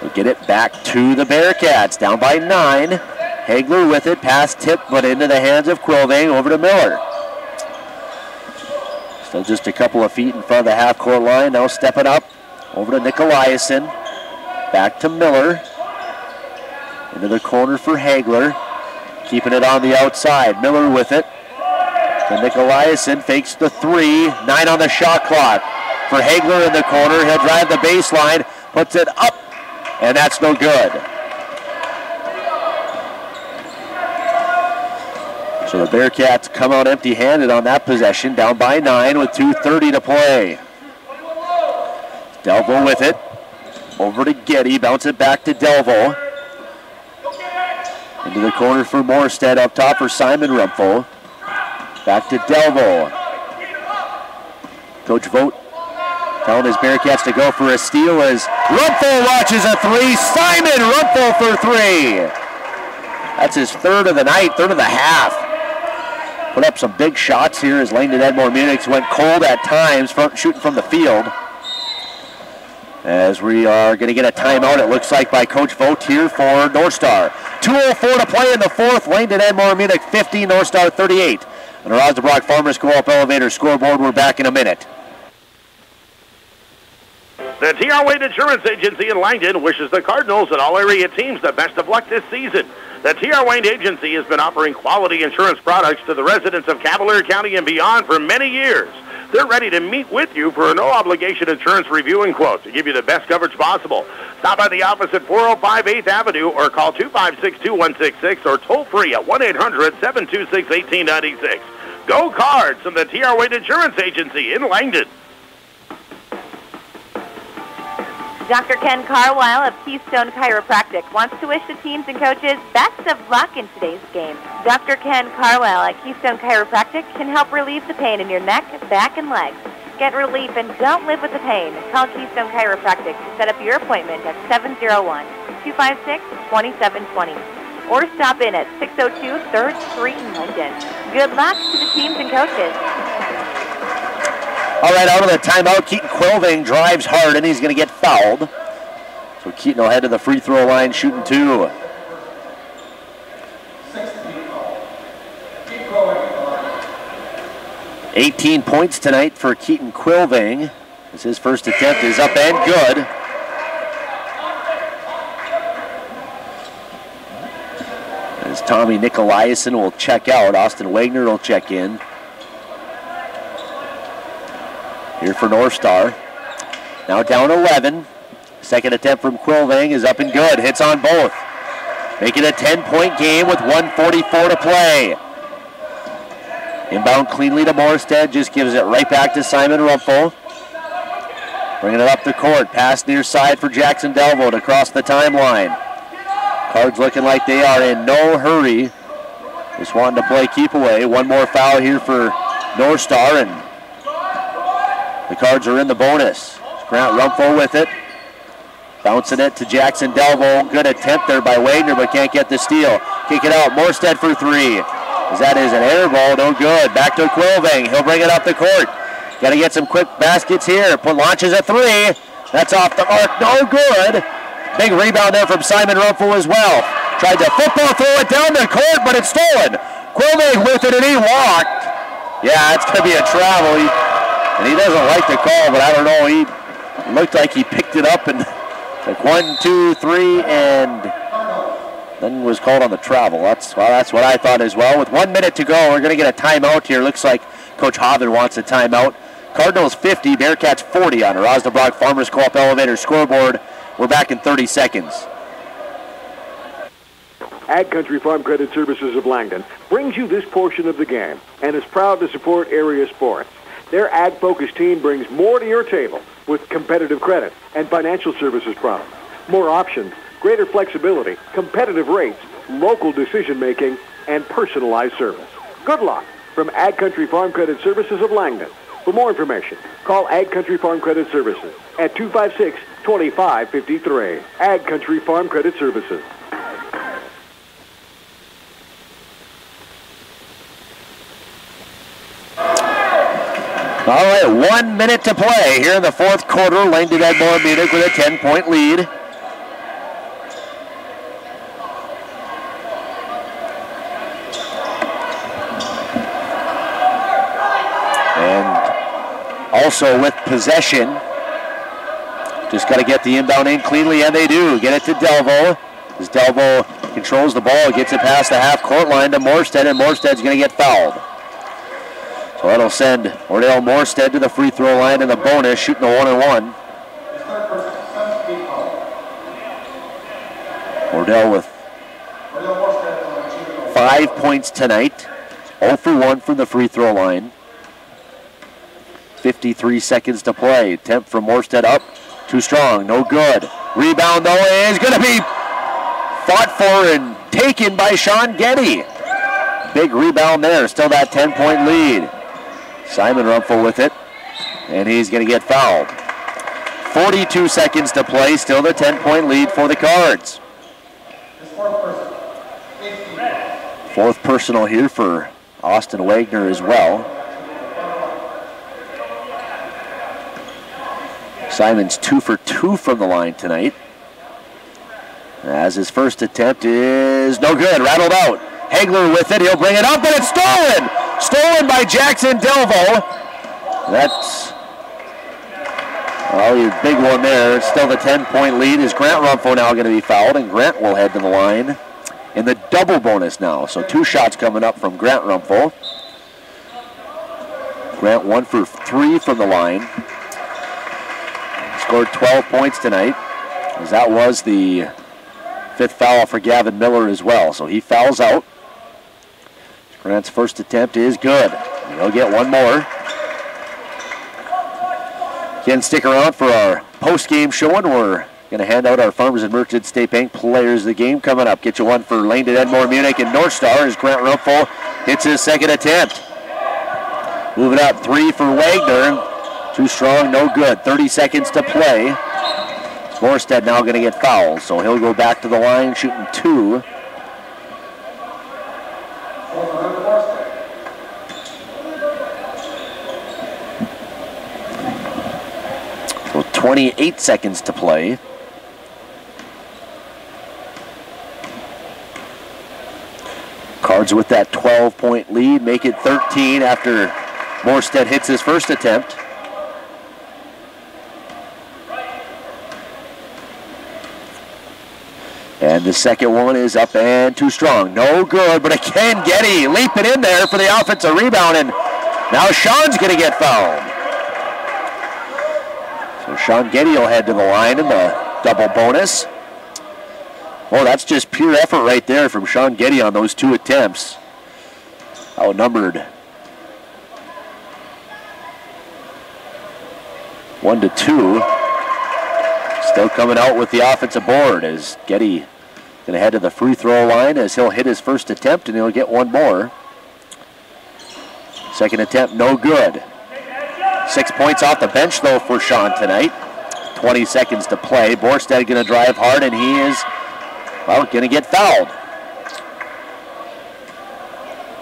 So get it back to the Bearcats. Down by 9. Hagler with it. Pass tipped, but into the hands of Quilving. Over to Miller. Still just a couple of feet in front of the half-court line. Now stepping up. Over to Nicolaisen. Back to Miller. Into the corner for Hagler. Keeping it on the outside. Miller with it. To Nicolaisen, fakes the 3. 9 on the shot clock. For Hagler in the corner, he'll drive the baseline, puts it up, and that's no good. So the Bearcats come out empty-handed on that possession, down by 9 with 2:30 to play. Delvo with it. Over to Getty, bounce it back to Delvo. Into the corner for Morstead, up top for Simon Rumpel. Back to Delvo. Coach Vogt telling his Bearcats to go for a steal as Rumpel launches a 3. Simon Rumpel for 3. That's his third of the night, third of the half. Put up some big shots here as Langdon Edmore Munich went cold at times, shooting from the field. As we are going to get a timeout, it looks like, by Coach Vogt here for North Star. 2:04 to play in the fourth. Langdon Edmore Munich 50, North Star 38. On the Rosnabrock Farmers Co-op Elevator scoreboard, we're back in a minute. The T.R. Wade Insurance Agency in Langdon wishes the Cardinals and all area teams the best of luck this season. The T.R. Wade Agency has been offering quality insurance products to the residents of Cavalier County and beyond for many years. They're ready to meet with you for a no-obligation insurance review and quote to give you the best coverage possible. Stop by the office at 405 8th Avenue or call 256-2166 or toll free at 1-800-726-1896. Go Cards from the T.R. Wade Insurance Agency in Langdon. Dr. Ken Carlisle of Keystone Chiropractic wants to wish the teams and coaches best of luck in today's game. Dr. Ken Carlisle at Keystone Chiropractic can help relieve the pain in your neck, back, and legs. Get relief and don't live with the pain. Call Keystone Chiropractic to set up your appointment at 701-256-2720 or stop in at 602 3rd Street in Langdon. Good luck to the teams and coaches. All right, out of the timeout, Keaton Quilving drives hard, and he's going to get fouled. So Keaton will head to the free throw line, shooting 2. $18 points tonight for Keaton Quilving, as his first attempt is up and good. As Tommy Nicolaisen will check out, Austin Wagner will check in. Here for North Star. Now down 11. Second attempt from Quilving is up and good. Hits on both. Make it a 10-point game with 1:44 to play. Inbound cleanly to Morstead. Just gives it right back to Simon Rumpel. Bringing it up the court. Pass near side for Jackson Delvo to cross the timeline. Cards looking like they are in no hurry. Just wanting to play keep away. One more foul here for North Star, and the Cards are in the bonus. Grant Rumpel with it. Bouncing it to Jackson Delvo. Good attempt there by Wagner, but can't get the steal. Kick it out. Morstead for 3. As that is an air ball. No good. Back to Quilving. He'll bring it up the court. Got to get some quick baskets here. Launches a 3. That's off the mark. No good. Big rebound there from Simon Rumpel as well. Tried to football throw it down the court, but it's stolen. Quilving with it, and he walked. Yeah, it's going to be a travel. And he doesn't like the call, but I don't know. He looked like he picked it up and like 1, 2, 3, and then was called on the travel. That's what I thought as well. With 1 minute to go, we're going to get a timeout here. Looks like Coach Hoven wants a timeout. Cardinals 50, Bearcats 40 on the Rosnabrock Farmers Co-op Elevator scoreboard. We're back in 30 seconds. Ag Country Farm Credit Services of Langdon brings you this portion of the game and is proud to support area sports. Their ag-focused team brings more to your table with competitive credit and financial services products. More options, greater flexibility, competitive rates, local decision-making, and personalized service. Good luck from Ag Country Farm Credit Services of Langdon. For more information, call Ag Country Farm Credit Services at 256-2553. Ag Country Farm Credit Services. All right, 1 minute to play here in the fourth quarter. Langdon Edmore Munich with a 10-point lead. And also with possession, just got to get the inbound in cleanly, and they do. Get it to Delvo. As Delvo controls the ball, gets it past the half-court line to Morstead, and Morstead's going to get fouled. So that'll send Ordell Morstead to the free throw line in the bonus, shooting a 1-and-1. Ordell with 5 points tonight, 0 for 1 from the free throw line. 53 seconds to play. Attempt from Morstead up, too strong, no good. Rebound though is going to be fought for and taken by Sean Getty. Big rebound there, still that 10-point lead. Simon Rumpel with it, and he's going to get fouled. 42 seconds to play, still the 10-point lead for the Cards. Fourth personal here for Austin Wagner as well. Simon's 2 for 2 from the line tonight. As his first attempt is no good, rattled out. Hagler with it, he'll bring it up, but it's stolen! Stolen by Jackson Delvo. That's a big one there. It's still the 10-point lead. Is Grant Rumpel now going to be fouled, and Grant will head to the line in the double bonus now. So 2 shots coming up from Grant Rumpel. Grant 1 for 3 from the line. Scored 12 points tonight, as that was the 5th foul for Gavin Miller as well. So he fouls out. Grant's first attempt is good. He'll get one more. Again, stick around for our post-game show, and we're going to hand out our Farmers and Merchants State Bank Players of the Game coming up. Get you one for Langdon Edmore Munich and North Star as Grant Rumpel hits his second attempt. Moving up, 3 for Wagner. Too strong, no good. 30 seconds to play. Morstead now going to get fouled, so he'll go back to the line shooting 2. So 28 seconds to play. Cards with that 12-point lead make it 13 after Morstead hits his first attempt. And the second one is up and too strong. No good, but again, Getty leaping in there for the offensive rebound, and now Sean's going to get fouled. So Sean Getty will head to the line in the double bonus. Oh, that's just pure effort right there from Sean Getty on those 2 attempts. Outnumbered 1-2. Still coming out with the offensive board as Getty going to head to the free throw line as he'll hit his first attempt, and he'll get one more. Second attempt, no good. 6 points off the bench, though, for Sean tonight. 20 seconds to play. Borstead going to drive hard, and he is, well, going to get fouled.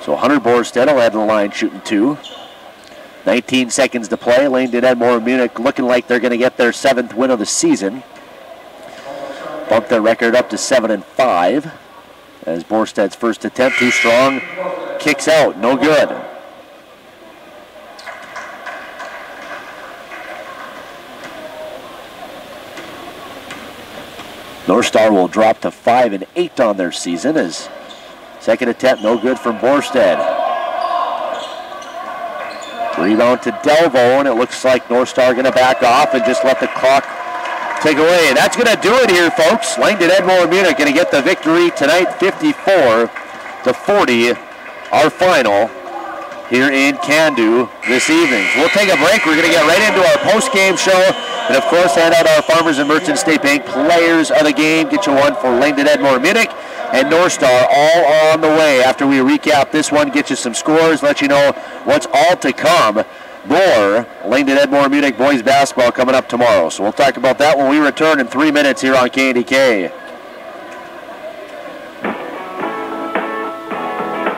So Hunter Borstead will head to the line shooting 2. 19 seconds to play. Langdon Edmore Munich looking like they're going to get their 7th win of the season. Bump their record up to 7-5. As Borsted's first attempt, too strong, kicks out, no good. North Star will drop to 5-8 on their season as second attempt, no good from Borstead. Rebound to Delvo, and it looks like North Star going to back off and just let the clock take away. And that's going to do it here, folks. Langdon Edmore Munich going to get the victory tonight, 54-40, our final here in Candu this evening. We'll take a break. We're going to get right into our post-game show, and of course hand out our Farmers and Merchants State Bank Players of the Game. Get you one for Langdon Edmore Munich and North Star all on the way. After we recap this one, get you some scores, let you know what's all to come. More Langdon Edmore Munich boys basketball coming up tomorrow. So we'll talk about that when we return in 3 minutes here on KNDK.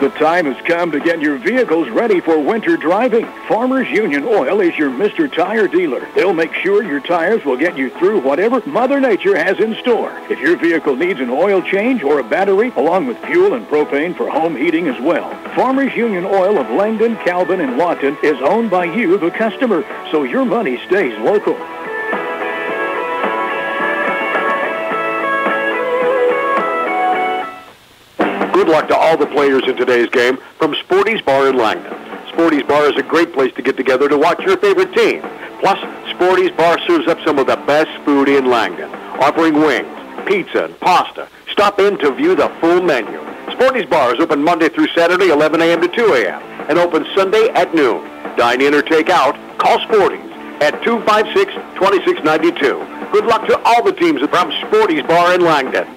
The time has come to get your vehicles ready for winter driving. Farmers Union Oil is your Mr. Tire dealer. They'll make sure your tires will get you through whatever Mother Nature has in store. If your vehicle needs an oil change or a battery, along with fuel and propane for home heating as well, Farmers Union Oil of Langdon, Calvin, and Lawton is owned by you, the customer, so your money stays local. Good luck to all the players in today's game from Sporty's Bar in Langdon. Sporty's Bar is a great place to get together to watch your favorite team. Plus, Sporty's Bar serves up some of the best food in Langdon, offering wings, pizza, and pasta. Stop in to view the full menu. Sporty's Bar is open Monday through Saturday, 11 a.m. to 2 a.m., and open Sunday at noon. Dine in or take out, call Sporty's at 256-2692. Good luck to all the teams from Sporty's Bar in Langdon.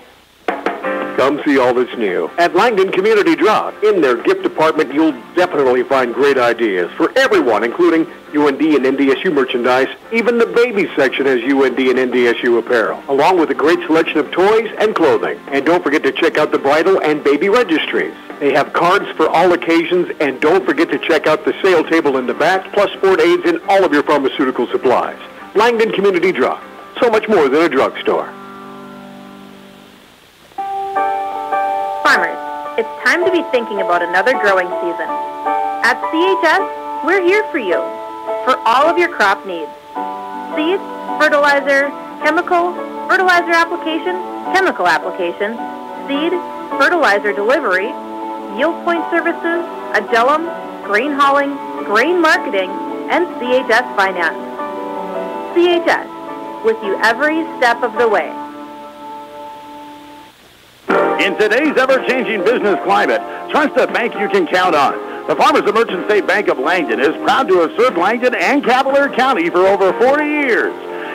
Come see all that's new at Langdon Community Drug. In their gift department, you'll definitely find great ideas for everyone, including UND and NDSU merchandise. Even the baby section has UND and NDSU apparel, along with a great selection of toys and clothing. And don't forget to check out the bridal and baby registries. They have cards for all occasions, and don't forget to check out the sale table in the back, plus sport aids and all of your pharmaceutical supplies. Langdon Community Drug. So much more than a drugstore. Farmers, it's time to be thinking about another growing season. At CHS, we're here for you, for all of your crop needs. Seed, fertilizer, fertilizer application, chemical application, seed, fertilizer delivery, yield point services, Agelum, grain hauling, grain marketing, and CHS Finance. CHS, with you every step of the way. In today's ever-changing business climate, trust a bank you can count on. The Farmers and Merchant State Bank of Langdon is proud to have served Langdon and Cavalier County for over 40 years.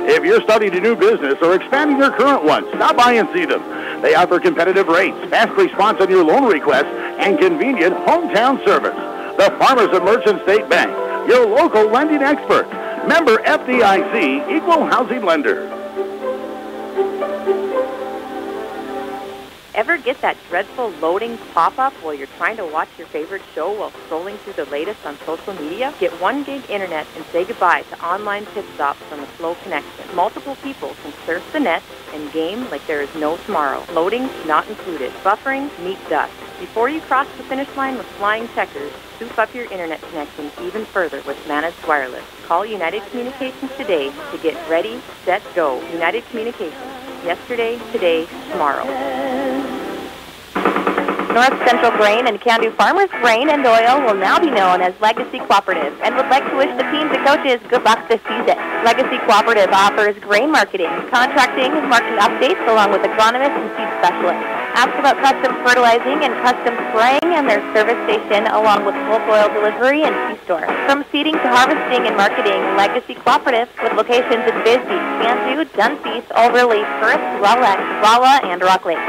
If you're starting a new business or expanding your current one, stop by and see them. They offer competitive rates, fast response on your loan requests, and convenient hometown service. The Farmers and Merchant State Bank, your local lending expert. Member FDIC, Equal Housing Lender. Ever get that dreadful loading pop-up while you're trying to watch your favorite show while scrolling through the latest on social media? Get 1 gig internet and say goodbye to online pit stops from a slow connection. Multiple people can surf the net and game like there is no tomorrow. Loading not included. Buffering, meet dust. Before you cross the finish line with flying checkers, soup up your internet connection even further with Managed Wireless. Call United Communications today to get ready, set, go. United Communications. Yesterday, today, tomorrow. North Central Grain and Can-Do Farmers Grain and Oil will now be known as Legacy Cooperative and would like to wish the teams and coaches good luck this season. Legacy Cooperative offers grain marketing, contracting, and marketing updates along with agronomists and seed specialists. Ask about custom fertilizing and custom spraying and their service station along with bulk oil delivery and C-store. From seeding to harvesting and marketing, Legacy Cooperative with locations in Bisbee, Scandu, Dunphy, Overlea, Firth, Rowlett, Rolla, and Rock Lake.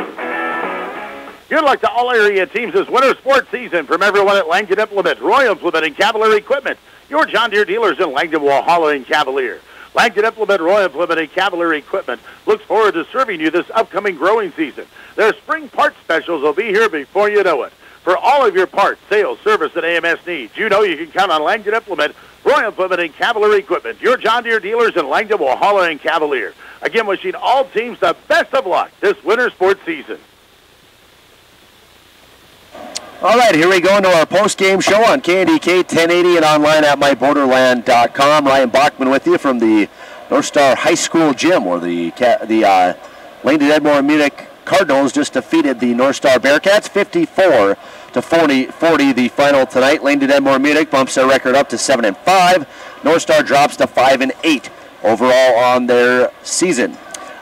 Good luck to all area teams this winter sports season from everyone at Langdon Implement, Roy Implement, and Cavalier Equipment. Your John Deere dealers in Langdon, Walhalla, and Cavalier. Langdon Implement, Roy Implement, and Cavalier Equipment looks forward to serving you this upcoming growing season. Their spring parts specials will be here before you know it. For all of your parts, sales, service, and AMS needs, you know you can count on Langdon Implement, Roy Implement, and Cavalier Equipment. Your John Deere dealers in Langdon, Walhalla, and Cavalier. Again, wishing all teams the best of luck this winter sports season. All right, here we go into our post-game show on KNDK 1080 and online at myborderland.com. Ryan Bachman with you from the North Star High School gym, where the Langdon Edmore Munich Cardinals just defeated the North Star Bearcats 54-40 the final tonight. Langdon Edmore Munich bumps their record up to 7-5. North Star drops to 5-8 overall on their season.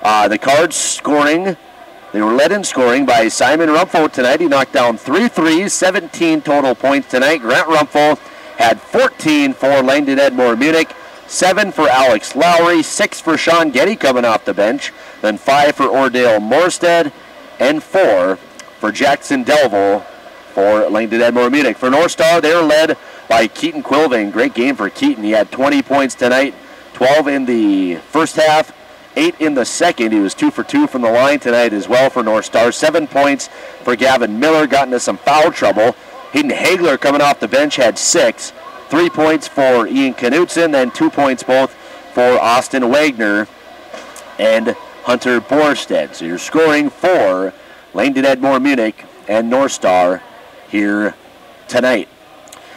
The Cards scoring. They were led in scoring by Simon Rumpho tonight. He knocked down 3 threes, 17 total points tonight. Grant Rumpho had 14 for Langdon Edmore Munich, 7 for Alex Lowry, 6 for Sean Getty coming off the bench, then 5 for Ordale Morstead, and 4 for Jackson Delville for Langdon Edmore Munich. For North Star, they were led by Keaton Quilving. Great game for Keaton. He had 20 points tonight, 12 in the first half, 8 in the second. He was 2 for 2 from the line tonight as well for North Star. 7 points for Gavin Miller. Got into some foul trouble. Hayden Hagler coming off the bench had 6. 3 points for Ian Knutson, then 2 points both for Austin Wagner and Hunter Borstead. So you're scoring for Langdon Edmore Munich and North Star here tonight.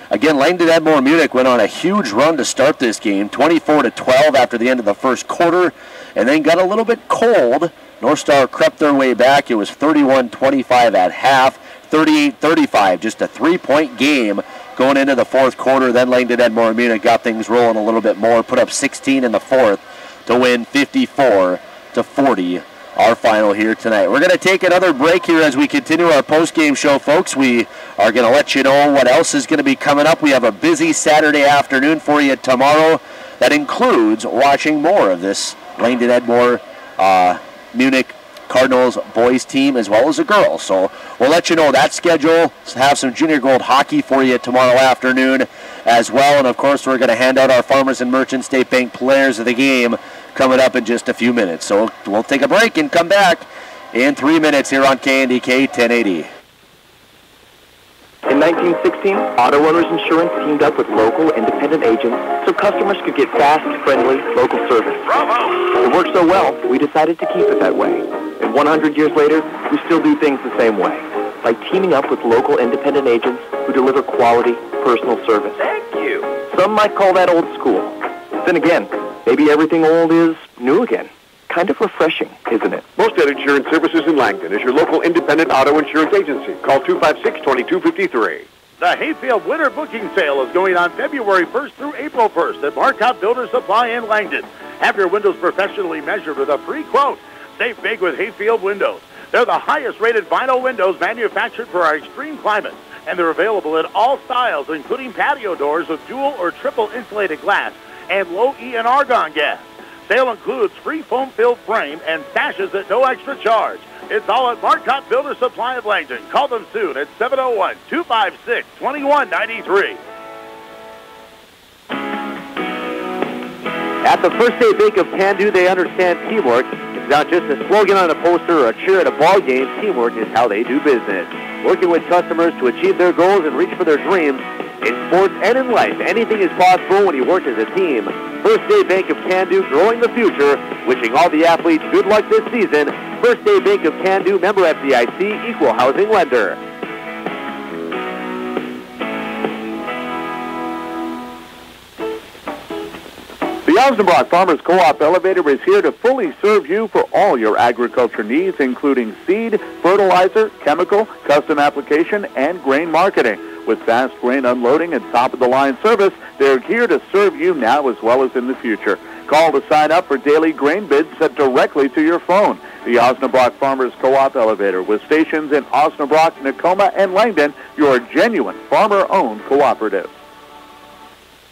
Again, Langdon Edmore Munich went on a huge run to start this game, 24-12 after the end of the first quarter, and then got a little bit cold. North Star crept their way back. It was 31-25 at half, 38-35, just a 3-point game going into the fourth quarter. Then Langdon Edmore Munich got things rolling a little bit more, put up 16 in the fourth to win 54-40. Our final here tonight. We're going to take another break here as we continue our post-game show, folks. We are going to let you know what else is going to be coming up. We have a busy Saturday afternoon for you tomorrow that includes watching more of this Langdon Edmore Munich Cardinals boys team as well as the girls. So we'll let you know that schedule. Have some junior gold hockey for you tomorrow afternoon as well. And of course, we're going to hand out our Farmers and Merchant State Bank players of the game coming up in just a few minutes. So we'll take a break and come back in 3 minutes here on KNDK 1080. In 1916, Auto Owners Insurance teamed up with local independent agents so customers could get fast, friendly, local service. Bravo! It worked so well, we decided to keep it that way. And 100 years later, we still do things the same way, by teaming up with local independent agents who deliver quality, personal service. Thank you. Some might call that old school. Then again, maybe everything old is new again. Kind of refreshing, isn't it? Most Ed Insurance Services in Langdon is your local independent auto insurance agency. Call 256-2253. The Hayfield Winter Booking Sale is going on February 1st through April 1st at Marcotte Builder Supply in Langdon. Have your windows professionally measured with a free quote. Save big with Hayfield Windows. They're the highest-rated vinyl windows manufactured for our extreme climate, and they're available in all styles, including patio doors with dual or triple insulated glass and low E and argon gas. Sale includes free foam-filled frame and sashes at no extra charge. It's all at Marcotte Builder Supply of Langdon. Call them soon at 701-256-2193. At the First State Bank of Can-Do, they understand teamwork. It's not just a slogan on a poster or a cheer at a ball game. Teamwork is how they do business. Working with customers to achieve their goals and reach for their dreams. In sports and in life, anything is possible when you work as a team. First State Bank of Can-Do, growing the future. Wishing all the athletes good luck this season. First State Bank of Can-Do, member FDIC, equal housing lender. The Osnabrück Farmers Co-op Elevator is here to fully serve you for all your agriculture needs, including seed, fertilizer, chemical, custom application, and grain marketing. With fast grain unloading and top-of-the-line service, they're here to serve you now as well as in the future. Call to sign up for daily grain bids sent directly to your phone. The Osnabrück Farmers Co-op Elevator, with stations in Osnabrück, Nakoma, and Langdon, your genuine farmer-owned cooperative.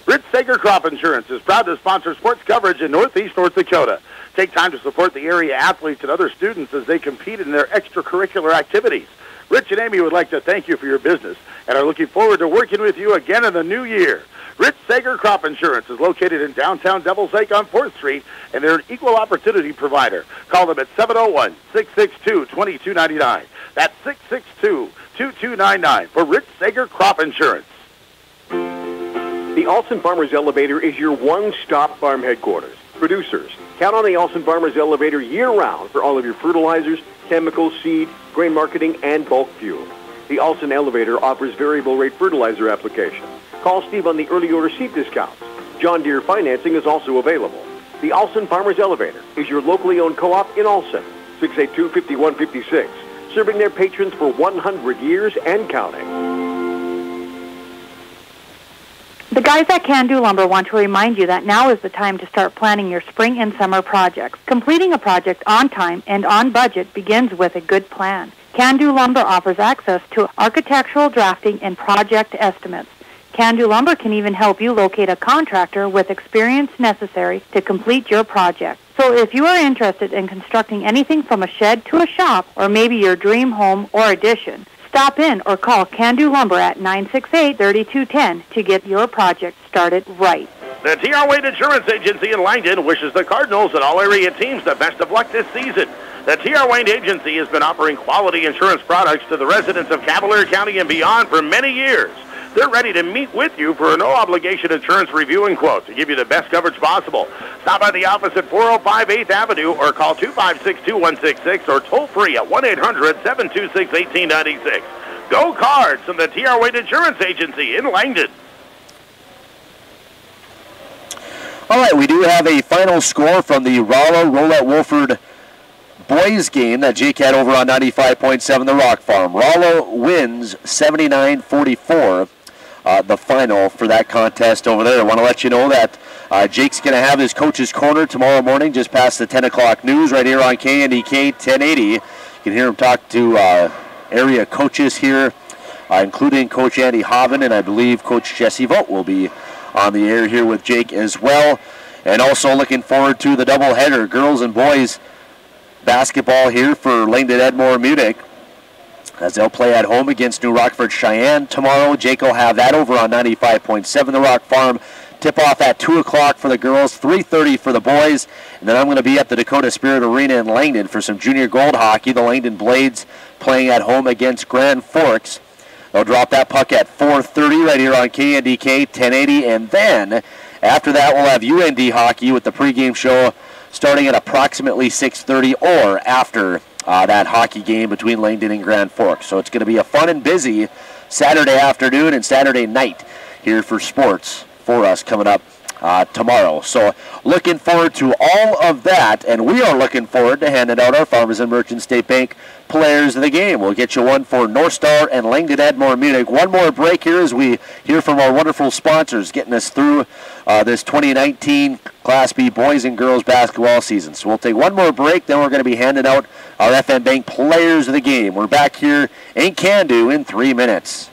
Rich Sager Crop Insurance is proud to sponsor sports coverage in Northeast North Dakota. Take time to support the area athletes and other students as they compete in their extracurricular activities. Rich and Amy would like to thank you for your business and are looking forward to working with you again in the new year. Rich Sager Crop Insurance is located in downtown Devil's Lake on 4th Street, and they're an equal opportunity provider. Call them at 701-662-2299. That's 662-2299 for Rich Sager Crop Insurance. The Alson Farmers Elevator is your one-stop farm headquarters. Producers, count on the Alson Farmers Elevator year-round for all of your fertilizers, chemicals, seed, grain marketing, and bulk fuel. The Alson Elevator offers variable rate fertilizer application. Call Steve on the early order seed discounts. John Deere financing is also available. The Alson Farmers Elevator is your locally owned co-op in Alson, 682-5156, serving their patrons for 100 years and counting. The guys at Can-Do Lumber want to remind you that now is the time to start planning your spring and summer projects. Completing a project on time and on budget begins with a good plan. Can-Do Lumber offers access to architectural drafting and project estimates. Can-Do Lumber can even help you locate a contractor with experience necessary to complete your project. So if you are interested in constructing anything from a shed to a shop, or maybe your dream home or addition, stop in or call Can-Do Lumber at 968-3210 to get your project started right. The TR Wade Insurance Agency in Langdon wishes the Cardinals and all area teams the best of luck this season. The TR Wade Agency has been offering quality insurance products to the residents of Cavalier County and beyond for many years. They're ready to meet with you for a no-obligation insurance review and quote to give you the best coverage possible. Stop by the office at 405 8th Avenue or call 256-2166 or toll free at 1-800-726-1896. Go Cards from the TR Wade Insurance Agency in Langdon. All right, we do have a final score from the Rolla-Wolford boys game that Jake had over on 95.7 The Rock Farm. Rolla wins 79-44, the final for that contest over there. I want to let you know that Jake's going to have his coach's corner tomorrow morning just past the 10 o'clock news right here on KNDK 1080. You can hear him talk to area coaches here, including Coach Andy Hoven, and I believe Coach Jesse Vogt will be on the air here with Jake as well. And also looking forward to the doubleheader, girls and boys basketball here for Langdon Edmore Munich as they'll play at home against New Rockford Cheyenne tomorrow. Jake will have that over on 95.7 The Rock Farm. Tip-off at 2 o'clock for the girls, 3:30 for the boys. And then I'm going to be at the Dakota Spirit Arena in Langdon for some junior gold hockey. The Langdon Blades playing at home against Grand Forks. They'll drop that puck at 4:30 right here on KNDK 1080. And then after that, we'll have UND hockey with the pregame show starting at approximately 6:30 or after that hockey game between Langdon and Grand Forks. So it's going to be a fun and busy Saturday afternoon and Saturday night here for sports for us coming up tomorrow. So looking forward to all of that, and we are looking forward to handing out our Farmers and Merchant State Bank players of the game. We'll get you one for North Star and Langdon Edmore Munich. One more break here as we hear from our wonderful sponsors getting us through this 2019 Class B boys and girls basketball season. So we'll take one more break, then we're going to be handing out our FM Bank players of the game. We're back here in Can-Do in 3 minutes.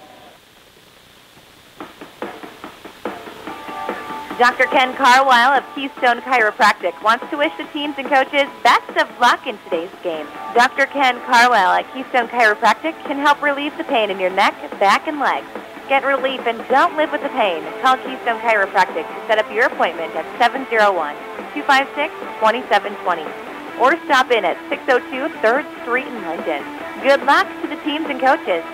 Dr. Ken Carlisle of Keystone Chiropractic wants to wish the teams and coaches best of luck in today's game. Dr. Ken Carlisle at Keystone Chiropractic can help relieve the pain in your neck, back, and legs. Get relief and don't live with the pain. Call Keystone Chiropractic to set up your appointment at 701-256-2720 or stop in at 602 3rd Street in Langdon. Good luck to the teams and coaches.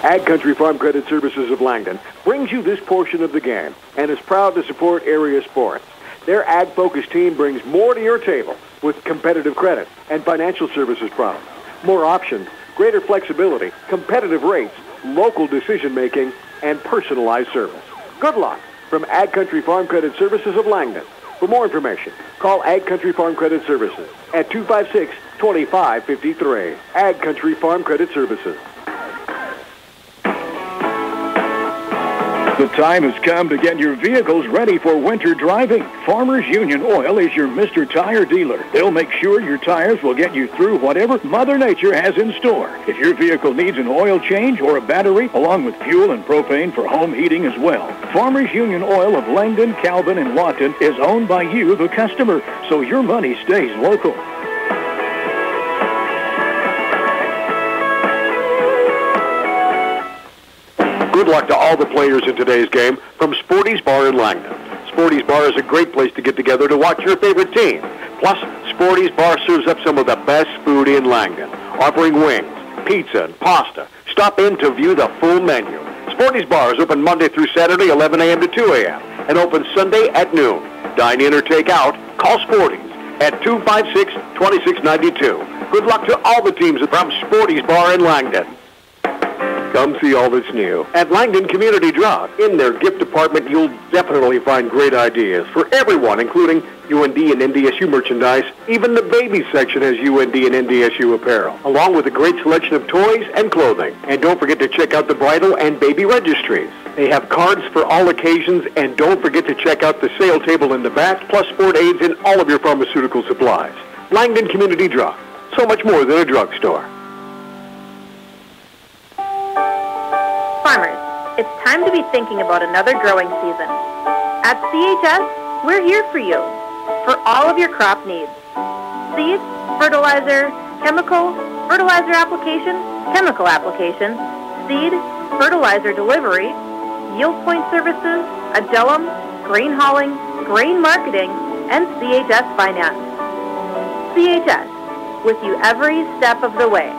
Ag Country Farm Credit Services of Langdon brings you this portion of the game and is proud to support area sports. Their ag-focused team brings more to your table with competitive credit and financial services products. More options, greater flexibility, competitive rates, local decision-making, and personalized service. Good luck from Ag Country Farm Credit Services of Langdon. For more information, call Ag Country Farm Credit Services at 256-2553. Ag Country Farm Credit Services. The time has come to get your vehicles ready for winter driving. Farmers Union Oil is your Mr. Tire dealer. They'll make sure your tires will get you through whatever Mother Nature has in store. If your vehicle needs an oil change or a battery, along with fuel and propane for home heating as well, Farmers Union Oil of Langdon, Calvin, and Lawton is owned by you, the customer, so your money stays local. Good luck to all the players in today's game from Sporty's Bar in Langdon. Sporty's Bar is a great place to get together to watch your favorite team. Plus, Sporty's Bar serves up some of the best food in Langdon, offering wings, pizza, and pasta. Stop in to view the full menu. Sporty's Bar is open Monday through Saturday, 11 a.m. to 2 a.m., and open Sunday at noon. Dine in or take out, call Sporty's at 256-2692. Good luck to all the teams from Sporty's Bar in Langdon. Come see all that's new at Langdon Community Drug. In their gift department, you'll definitely find great ideas for everyone, including UND and NDSU merchandise. Even the baby section has UND and NDSU apparel, along with a great selection of toys and clothing. And don't forget to check out the bridal and baby registries. They have cards for all occasions, and don't forget to check out the sale table in the back, plus sport aids and all of your pharmaceutical supplies. Langdon Community Drug, so much more than a drugstore. Farmers, it's time to be thinking about another growing season. At CHS, we're here for you, for all of your crop needs. Seeds, fertilizer, chemical applications, seed, fertilizer delivery, yield point services, Adelum, grain hauling, grain marketing, and CHS Finance. CHS, with you every step of the way.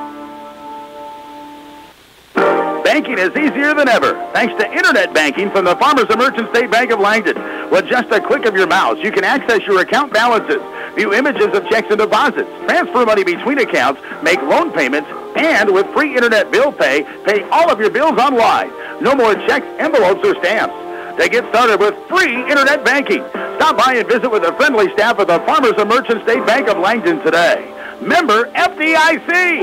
Banking is easier than ever, thanks to internet banking from the Farmers and Merchant State Bank of Langdon. With just a click of your mouse, you can access your account balances, view images of checks and deposits, transfer money between accounts, make loan payments, and with free internet bill pay all of your bills online. No more checks, envelopes, or stamps. To get started with free internet banking, stop by and visit with the friendly staff of the Farmers and Merchant State Bank of Langdon today. Member FDIC.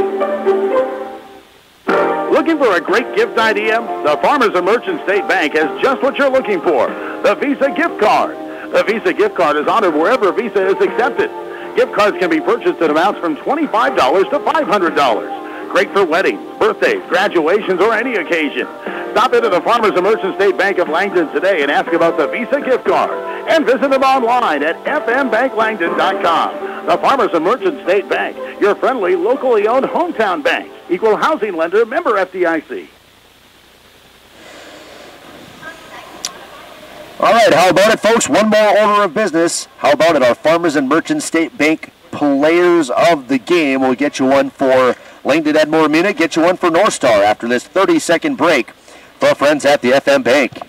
Looking for a great gift idea? The Farmers and Merchant State Bank has just what you're looking for, the Visa gift card. The Visa gift card is honored wherever Visa is accepted. Gift cards can be purchased at amounts from $25 to $500. Great for weddings, birthdays, graduations, or any occasion. Stop into the Farmers and Merchant State Bank of Langdon today and ask about the Visa gift card. And visit them online at fmbanklangdon.com. The Farmers and Merchant State Bank, your friendly, locally owned hometown bank. Equal housing lender, member FDIC. All right, how about it, folks? One more order of business. How about it? Our Farmers and Merchant State Bank players of the game. We'll get you one for Langdon Edmore Munich, get you one for North Star after this 30-second break for our friends at the FM Bank.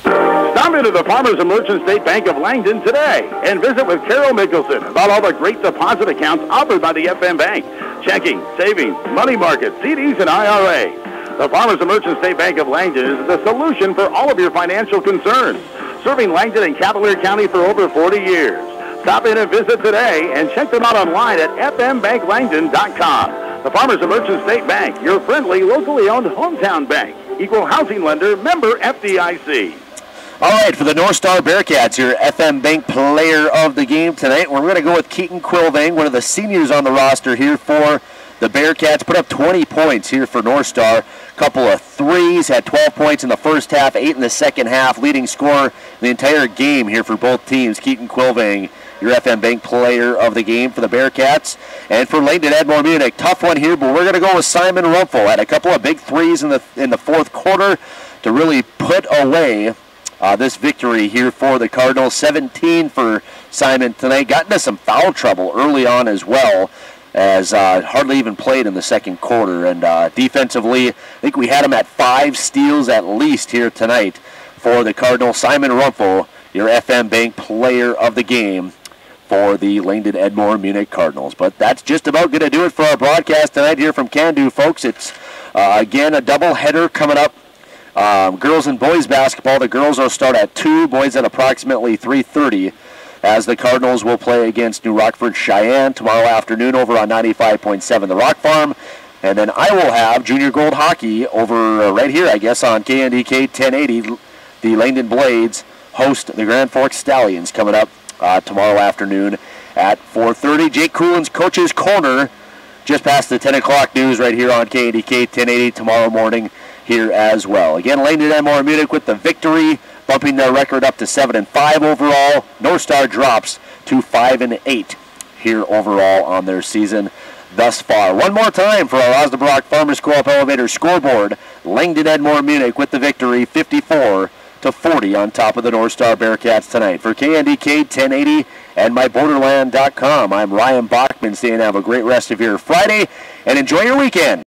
Stop into the Farmers and Merchant State Bank of Langdon today and visit with Carol Mickelson about all the great deposit accounts offered by the FM Bank. Checking, savings, money market, CDs, and IRAs. The Farmers and Merchant State Bank of Langdon is the solution for all of your financial concerns. Serving Langdon and Cavalier County for over 40 years. Stop in and visit today and check them out online at fmbanklangdon.com. The Farmers and Merchant State Bank, your friendly, locally owned hometown bank. Equal housing lender, member FDIC. All right, for the North Star Bearcats, your FM Bank player of the game tonight, we're going to go with Keaton Quilvang, one of the seniors on the roster here for the Bearcats. Put up 20 points here for North Star. Couple of threes, had 12 points in the first half, 8 in the second half. Leading scorer the entire game here for both teams. Keaton Quilvang, your FM Bank player of the game for the Bearcats. And for Langdon Edmore Munich, tough one here, but we're going to go with Simon Rumpel. Had a couple of big threes in the fourth quarter to really put away this victory here for the Cardinals. 17 for Simon tonight. Got into some foul trouble early on as well, as hardly even played in the second quarter. And defensively, I think we had him at 5 steals at least here tonight for the Cardinals. Simon Rumpel, your FM Bank player of the game for the Langdon Edmore Munich Cardinals. But that's just about going to do it for our broadcast tonight here from Can-Do, folks. It's, again, a doubleheader coming up. Girls and boys basketball. The girls will start at 2, boys at approximately 3:30, as the Cardinals will play against New Rockford Cheyenne tomorrow afternoon over on 95.7 The Rock Farm. And then I will have Junior Gold Hockey over right here, I guess, on KNDK 1080. The Langdon Blades host the Grand Forks Stallions coming up tomorrow afternoon at 4:30. Jake Coolin's Coach's Corner just past the 10 o'clock news right here on KNDK 1080 tomorrow morning here as well. Again, Langdon Edmore Munich with the victory, bumping their record up to 7-5 overall. North Star drops to 5-8 here overall on their season thus far. One more time for our Osnabrück Farmers Co-op Elevator scoreboard. Langdon Edmore Munich with the victory, 54-40 on top of the North Star Bearcats tonight. For KNDK 1080 and myborderland.com, I'm Ryan Bachman saying have a great rest of your Friday and enjoy your weekend.